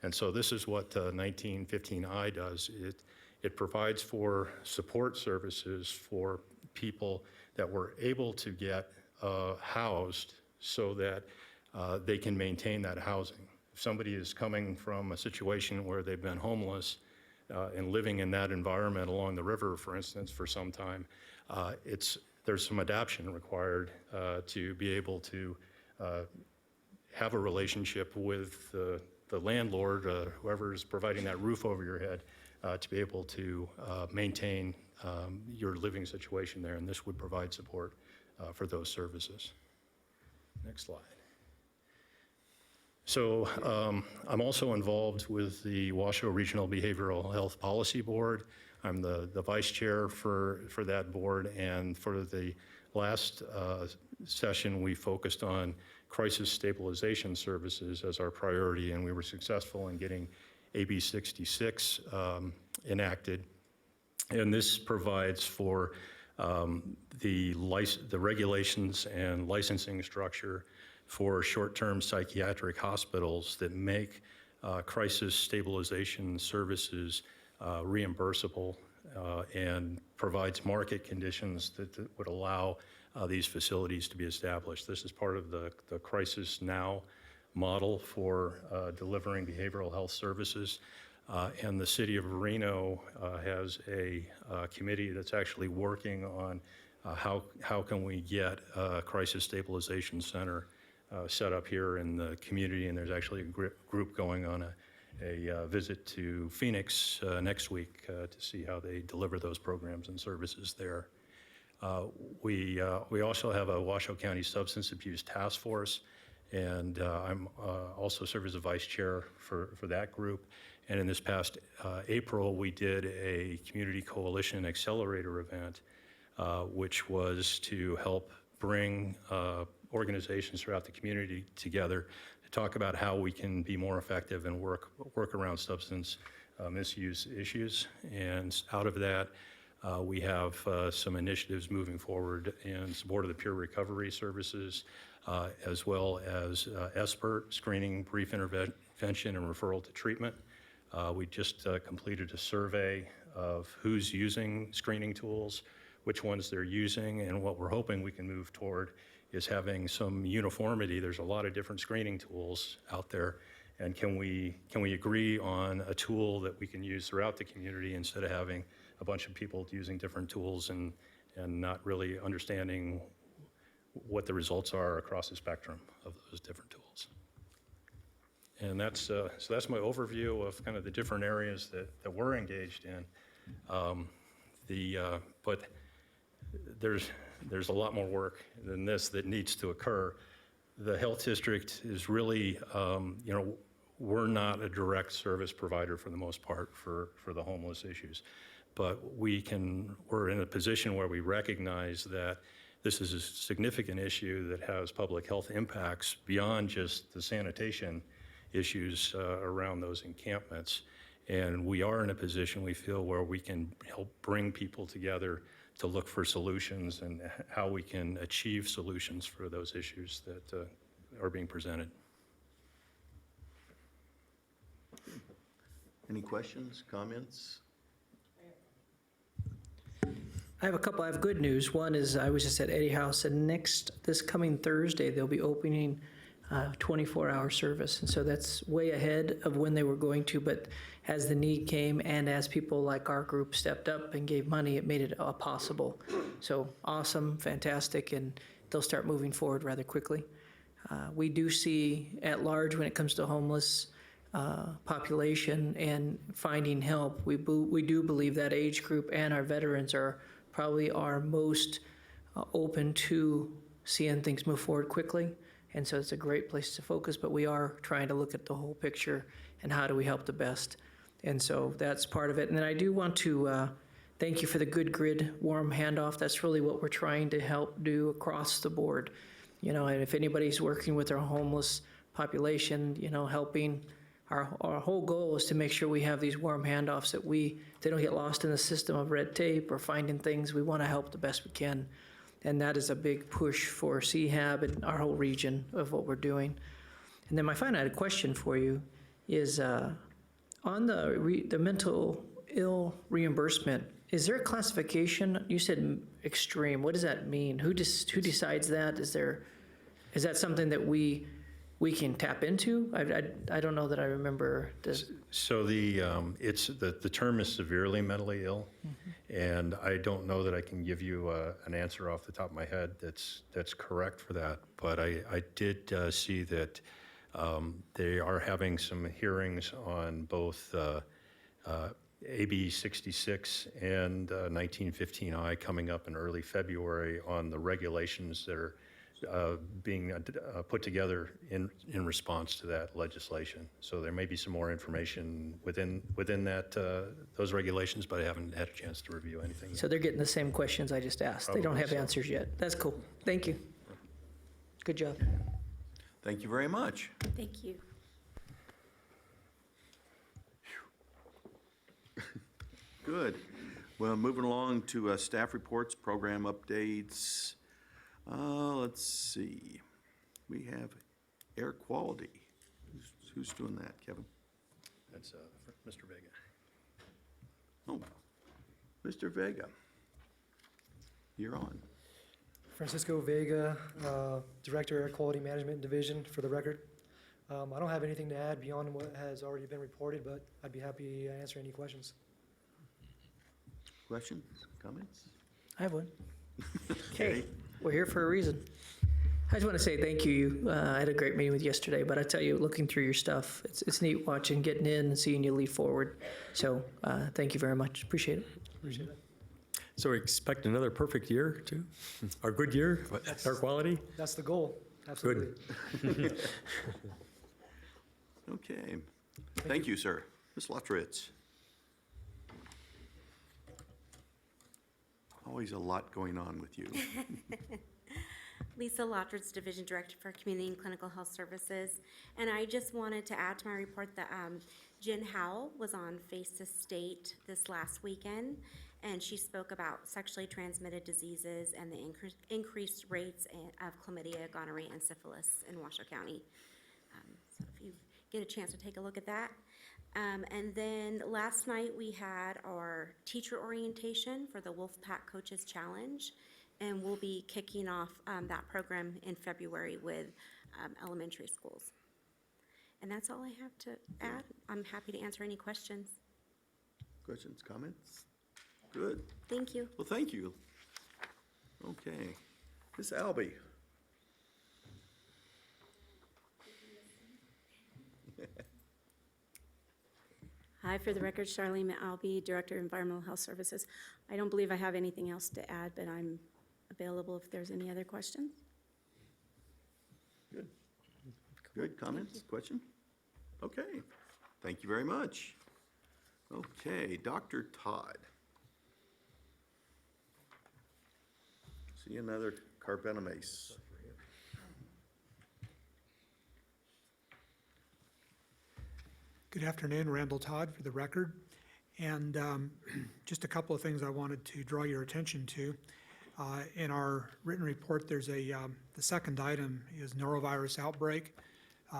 And so this is what 1915I does. It provides for support services for people that were able to get housed so that they can maintain that housing. If somebody is coming from a situation where they've been homeless and living in that environment along the river, for instance, for some time, there's some adaptation required to be able to have a relationship with the landlord, whoever is providing that roof over your head, to be able to maintain your living situation there, and this would provide support for those services. Next slide. So I'm also involved with the Washoe Regional Behavioral Health Policy Board. I'm the vice chair for that board, and for the last session, we focused on crisis stabilization services as our priority, and we were successful in getting AB 66 enacted. And this provides for the regulations and licensing structure for short-term psychiatric hospitals that make crisis stabilization services reimbursable and provides market conditions that would allow these facilities to be established. This is part of the Crisis Now model for delivering behavioral health services. And the city of Reno has a committee that's actually working on how can we get a crisis stabilization center set up here in the community, and there's actually a group going on a visit to Phoenix next week to see how they deliver those programs and services there. We also have a Washoe County Substance Abuse Task Force, and I'm also serve as a vice chair for that group. And in this past April, we did a Community Coalition Accelerator event, which was to help bring organizations throughout the community together to talk about how we can be more effective and work around substance misuse issues. And out of that, we have some initiatives moving forward in support of the peer recovery services, as well as SBIRT, screening, brief intervention, and referral to treatment. We just completed a survey of who's using screening tools, which ones they're using, and what we're hoping we can move toward is having some uniformity. There's a lot of different screening tools out there, And can we agree on a tool that we can use throughout the community instead of having a bunch of people using different tools and not really understanding what the results are across the spectrum of those different tools. And so that's my overview of kind of the different areas that we're engaged in. But there's a lot more work than this that needs to occur. The health district is really, we're not a direct service provider for the most part for the homeless issues. But we're in a position where we recognize that this is a significant issue that has public health impacts beyond just the sanitation issues around those encampments. And we are in a position, we feel, where we can help bring people together to look for solutions and how we can achieve solutions for those issues that are being presented. Any questions, comments? I have a couple. I have good news. One is I was just at Eddie House, and this coming Thursday, they'll be opening 24-hour service. And so that's way ahead of when they were going to, but as the need came and as people like our group stepped up and gave money, it made it possible. So awesome, fantastic, and they'll start moving forward rather quickly. We do see at large when it comes to homeless population and finding help, we do believe that age group and our veterans are probably our most open to seeing things move forward quickly. And so it's a great place to focus, but we are trying to look at the whole picture and how do we help the best. And so that's part of it. And then I do want to thank you for the good grid warm handoff. That's really what we're trying to help do across the board. And if anybody's working with our homeless population, helping, our whole goal is to make sure we have these warm handoffs that they don't get lost in the system of red tape or finding things. We want to help the best we can. And that is a big push for CHAB and our whole region of what we're doing. And then my final question for you is on the mental ill reimbursement, is there a classification? You said extreme. What does that mean? Who decides that? Is that something that we can tap into? I don't know that I remember this. So the term is severely mentally ill, and I don't know that I can give you an answer off the top of my head that's correct for that. But I did see that they are having some hearings on both AB 66 and 1915I coming up in early February on the regulations that are being put together in response to that legislation. So there may be some more information within those regulations, but I haven't had a chance to review anything yet. So they're getting the same questions I just asked. They don't have answers yet. That's cool. Thank you. Good job. Thank you very much. Thank you. Good. Well, moving along to staff reports, program updates. Let's see. We have air quality. Who's doing that, Kevin? That's Mr. Vega. Oh, Mr. Vega. You're on. Francisco Vega, Director, Air Quality Management Division, for the record. I don't have anything to add beyond what has already been reported, but I'd be happy to answer any questions. Questions, comments? I have one. Okay, we're here for a reason. I just want to say thank you. I had a great meeting with you yesterday, but I tell you, looking through your stuff, it's neat watching, getting in and seeing you lead forward. So thank you very much. Appreciate it. Appreciate it. So we expect another perfect year, too? Or good year, air quality? That's the goal. Absolutely. Good. Okay. Thank you, sir. Ms. Lutritz. Always a lot going on with you. Lisa Lottridge, Division Director for Community and Clinical Health Services. And I just wanted to add to my report that Jen Howell was on Face the State this last weekend, and she spoke about sexually transmitted diseases and the increased rates of chlamydia, gonorrhea, and syphilis in Washoe County. So if you get a chance to take a look at that. And then last night we had our teacher orientation for the Wolfpack Coaches Challenge, and we'll be kicking off that program in February with elementary schools. And that's all I have to add. I'm happy to answer any questions. Questions, comments? Good. Thank you. Well, thank you. Okay. Ms. Albee. Hi, for the record, Charlene Albee, Director of Environmental Health Services. I don't believe I have anything else to add, but I'm available if there's any other questions. Good. Good, comments, question? Okay, thank you very much. Okay, Dr. Todd. See another carbenomace. Good afternoon, Randall Todd for the record. And just a couple of things I wanted to draw your attention to. In our written report, there's the second item is norovirus outbreak.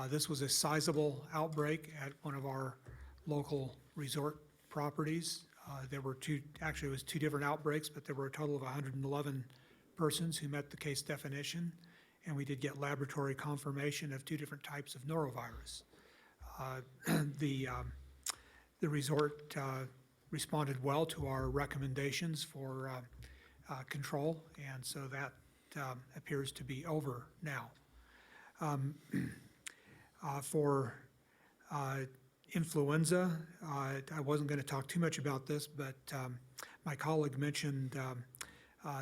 This was a sizable outbreak at one of our local resort properties. There were actually it was two different outbreaks, but there were a total of 111 persons who met the case definition. And we did get laboratory confirmation of two different types of norovirus. The resort responded well to our recommendations for control, and so that appears to be over now. For influenza, I wasn't going to talk too much about this, but my colleague mentioned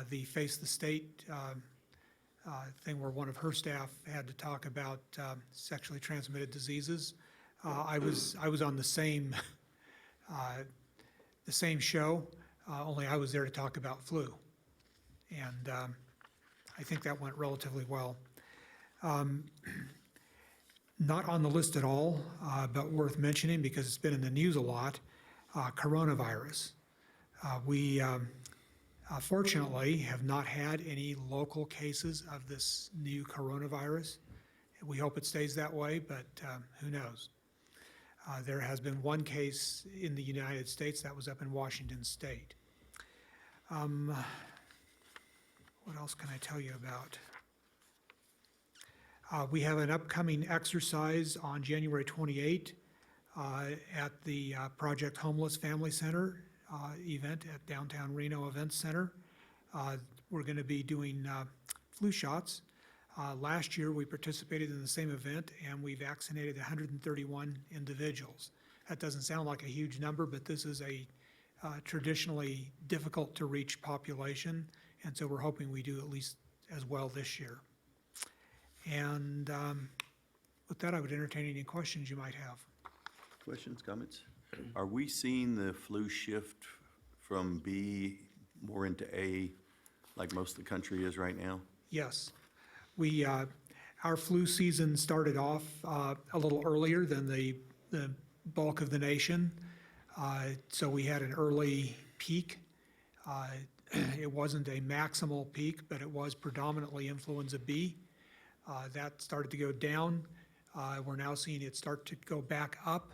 the Face the State thing where one of her staff had to talk about sexually transmitted diseases. I was on the same show, only I was there to talk about flu, and I think that went relatively well. Not on the list at all, but worth mentioning because it's been in the news a lot, coronavirus. We fortunately have not had any local cases of this new coronavirus. We hope it stays that way, but who knows? There has been one case in the United States that was up in Washington State. What else can I tell you about? We have an upcoming exercise on January 28 at the Project Homeless Family Center event at Downtown Reno Events Center. We're going to be doing flu shots. Last year, we participated in the same event, and we vaccinated 131 individuals. That doesn't sound like a huge number, but this is a traditionally difficult to reach population, and so we're hoping we do at least as well this year. And with that, I would entertain any questions you might have. Questions, comments? Are we seeing the flu shift from B more into A like most of the country is right now? Yes. Our flu season started off a little earlier than the bulk of the nation. So we had an early peak. It wasn't a maximal peak, but it was predominantly influenza B. That started to go down. We're now seeing it start to go back up,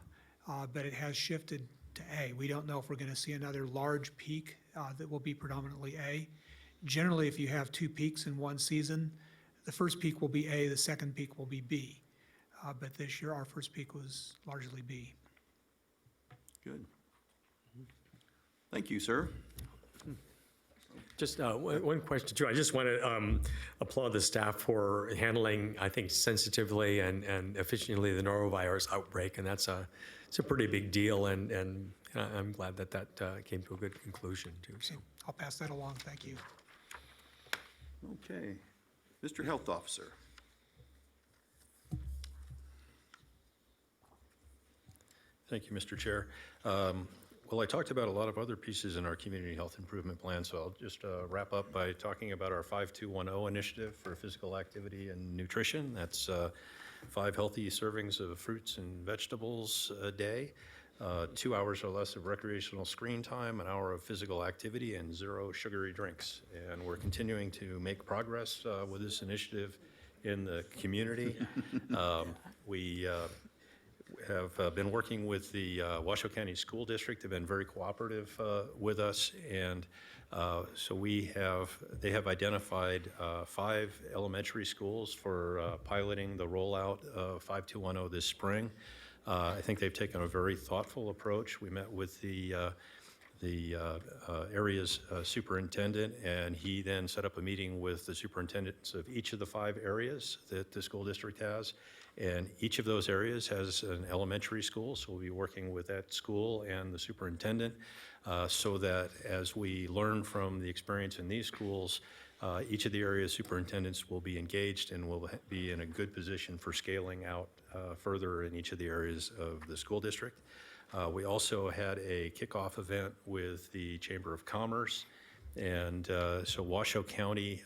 but it has shifted to A. We don't know if we're going to see another large peak that will be predominantly A. Generally, if you have two peaks in one season, the first peak will be A, the second peak will be B. But this year, our first peak was largely B. Good. Thank you, sir. Just one question too. I just want to applaud the staff for handling, I think, sensitively and efficiently the norovirus outbreak, and it's a pretty big deal, and I'm glad that came to a good conclusion too. So. I'll pass that along. Thank you. Okay. Mr. Health Officer. Thank you, Mr. Chair. Well, I talked about a lot of other pieces in our community health improvement plan, so I'll just wrap up by talking about our 5210 initiative for physical activity and nutrition. That's 5 healthy servings of fruits and vegetables a day, 2 hours or less of recreational screen time, an hour of physical activity, and 0 sugary drinks. And we're continuing to make progress with this initiative in the community. We have been working with the Washoe County School District. They've been very cooperative with us, and So they have identified 5 elementary schools for piloting the rollout of 5210 this spring. I think they've taken a very thoughtful approach. We met with the area's superintendent, and he then set up a meeting with the superintendents of each of the 5 areas that the school district has. And each of those areas has an elementary school, so we'll be working with that school and the superintendent so that as we learn from the experience in these schools, each of the area superintendents will be engaged and will be in a good position for scaling out further in each of the areas of the school district. We also had a kickoff event with the Chamber of Commerce, and so Washoe County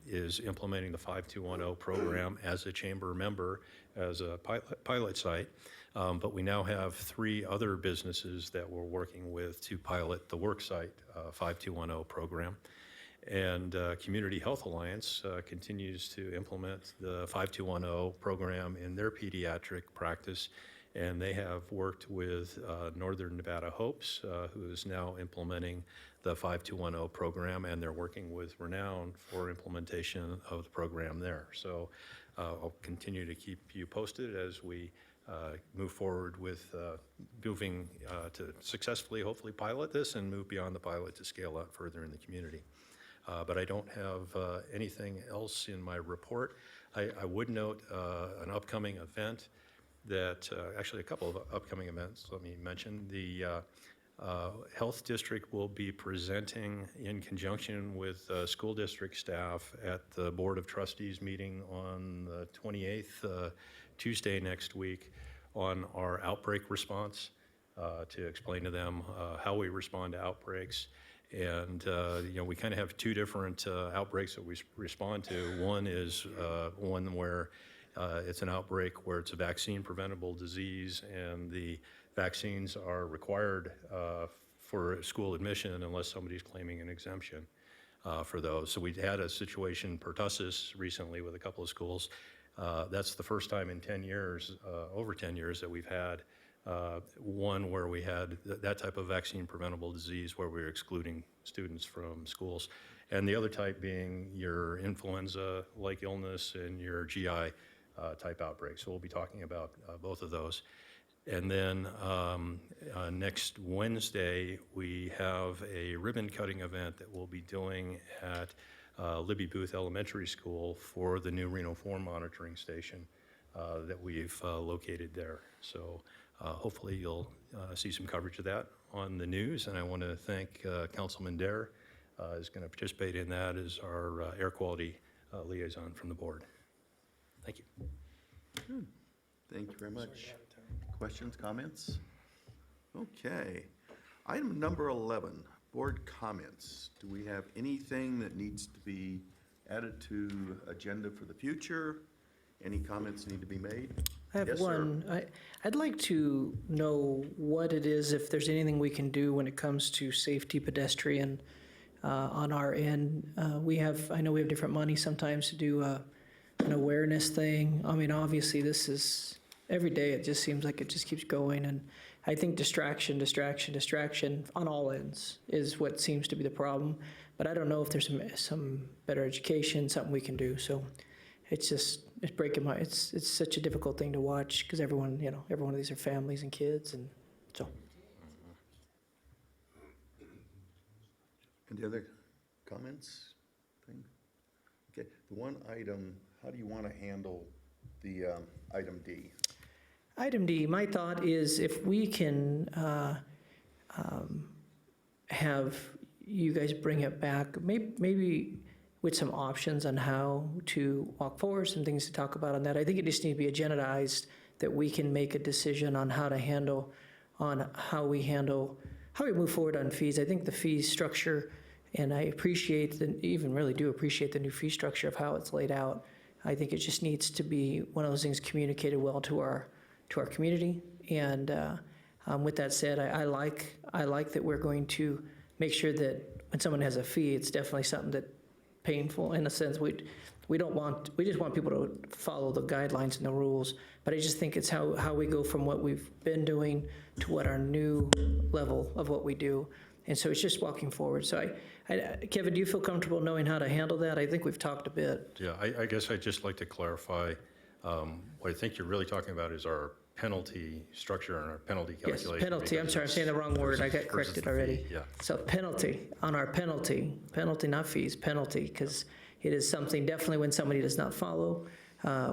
is implementing the 5210 program as a chamber member, as a pilot site, but we now have 3 other businesses that we're working with to pilot the worksite 5210 program. And Community Health Alliance continues to implement the 5210 program in their pediatric practice, and they have worked with Northern Nevada Hopes, who is now implementing the 5210 program, and they're working with Renown for implementation of the program there. So I'll continue to keep you posted as we move forward with moving to successfully, hopefully, pilot this and move beyond the pilot to scale out further in the community. But I don't have anything else in my report. I would note an upcoming event that, actually a couple of upcoming events, let me mention. The Health District will be presenting in conjunction with school district staff at the Board of Trustees meeting on the 28th, Tuesday next week, on our outbreak response to explain to them how we respond to outbreaks. And we kind of have 2 different outbreaks that we respond to. One is one where it's an outbreak where it's a vaccine preventable disease, and the vaccines are required for school admission unless somebody's claiming an exemption for those. So we had a situation, pertussis, recently with a couple of schools. That's the first time in 10 years, over 10 years, that we've had one where we had that type of vaccine preventable disease where we were excluding students from schools. And the other type being your influenza-like illness and your GI type outbreak. So we'll be talking about both of those. And then next Wednesday, we have a ribbon cutting event that we'll be doing at Libby Booth Elementary School for the new renal form monitoring station that we've located there. So hopefully you'll see some coverage of that on the news. And I want to thank Councilman Dare, is going to participate in that as our air quality liaison from the board. Thank you. Good. Thank you very much. Questions, comments? Okay. Item number 11, board comments. Do we have anything that needs to be added to agenda for the future? Any comments need to be made? I have Yes, sir. one. I'd like to know what it is, if there's anything we can do when it comes to safety pedestrian on our end. I know we have different money sometimes to do an awareness thing. I mean, obviously, this is, every day it just seems like it just keeps going. And I think distraction on all ends is what seems to be the problem. But I don't know if there's some better education, something we can do. So it's breaking my, it's such a difficult thing to watch because every one of these are families and kids, and so. Any other comments? Okay, the one item, how do you want to handle the item D? Item D, my thought is if we can have you guys bring it back, maybe with some options on how to walk forward, some things to talk about on that. I think it just needs to be agendized that we can make a decision on how we move forward on fees. I think the fee structure, and I really do appreciate the new fee structure of how it's laid out. I think it just needs to be one of those things communicated well to our community. And with that said, I like that we're going to make sure that when someone has a fee, it's definitely something that painful in a sense. We just want people to follow the guidelines and the rules. But I just think it's how we go from what we've been doing to what our new level of what we do. And so it's just walking forward. So Kevin, do you feel comfortable knowing how to handle that? I think we've talked a bit. Yeah, I guess I'd just like to clarify, what I think you're really talking about is our penalty structure and our penalty Yes, calculation. penalty, I'm because sorry, I'm saying the wrong word, I got versus corrected the already. fee, yeah. So penalty, on our penalty, not fees, penalty, because it is something, definitely when somebody does not follow,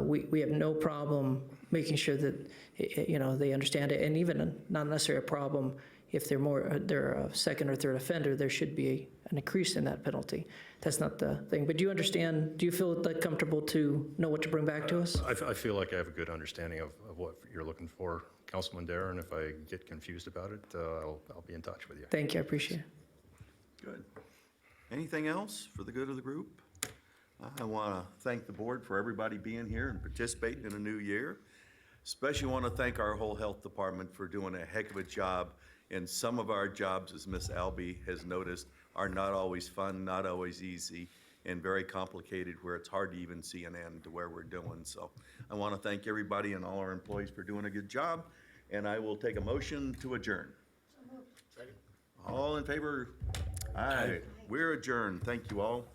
we have no problem making sure that, they understand it, and even not necessarily a problem if they're a second or third offender, there should be an increase in that penalty. That's not the thing. But do you feel like comfortable to know what to bring back to us? I feel like I have a good understanding of what you're looking for, Councilman Dare, and if I get confused about it, I'll be in touch with you. Thank you, I appreciate it. Good. Anything else for the good of the group? I want to thank the board for everybody being here and participating in a new year. Especially want to thank our whole health department for doing a heck of a job. And some of our jobs, as Ms. Albee has noticed, are not always fun, not always easy, and very complicated where it's hard to even see an end to where we're doing. So I want to thank everybody and all our employees for doing a good job. And I will take a motion to adjourn. All in favor? Aye. We're adjourned. Thank you all.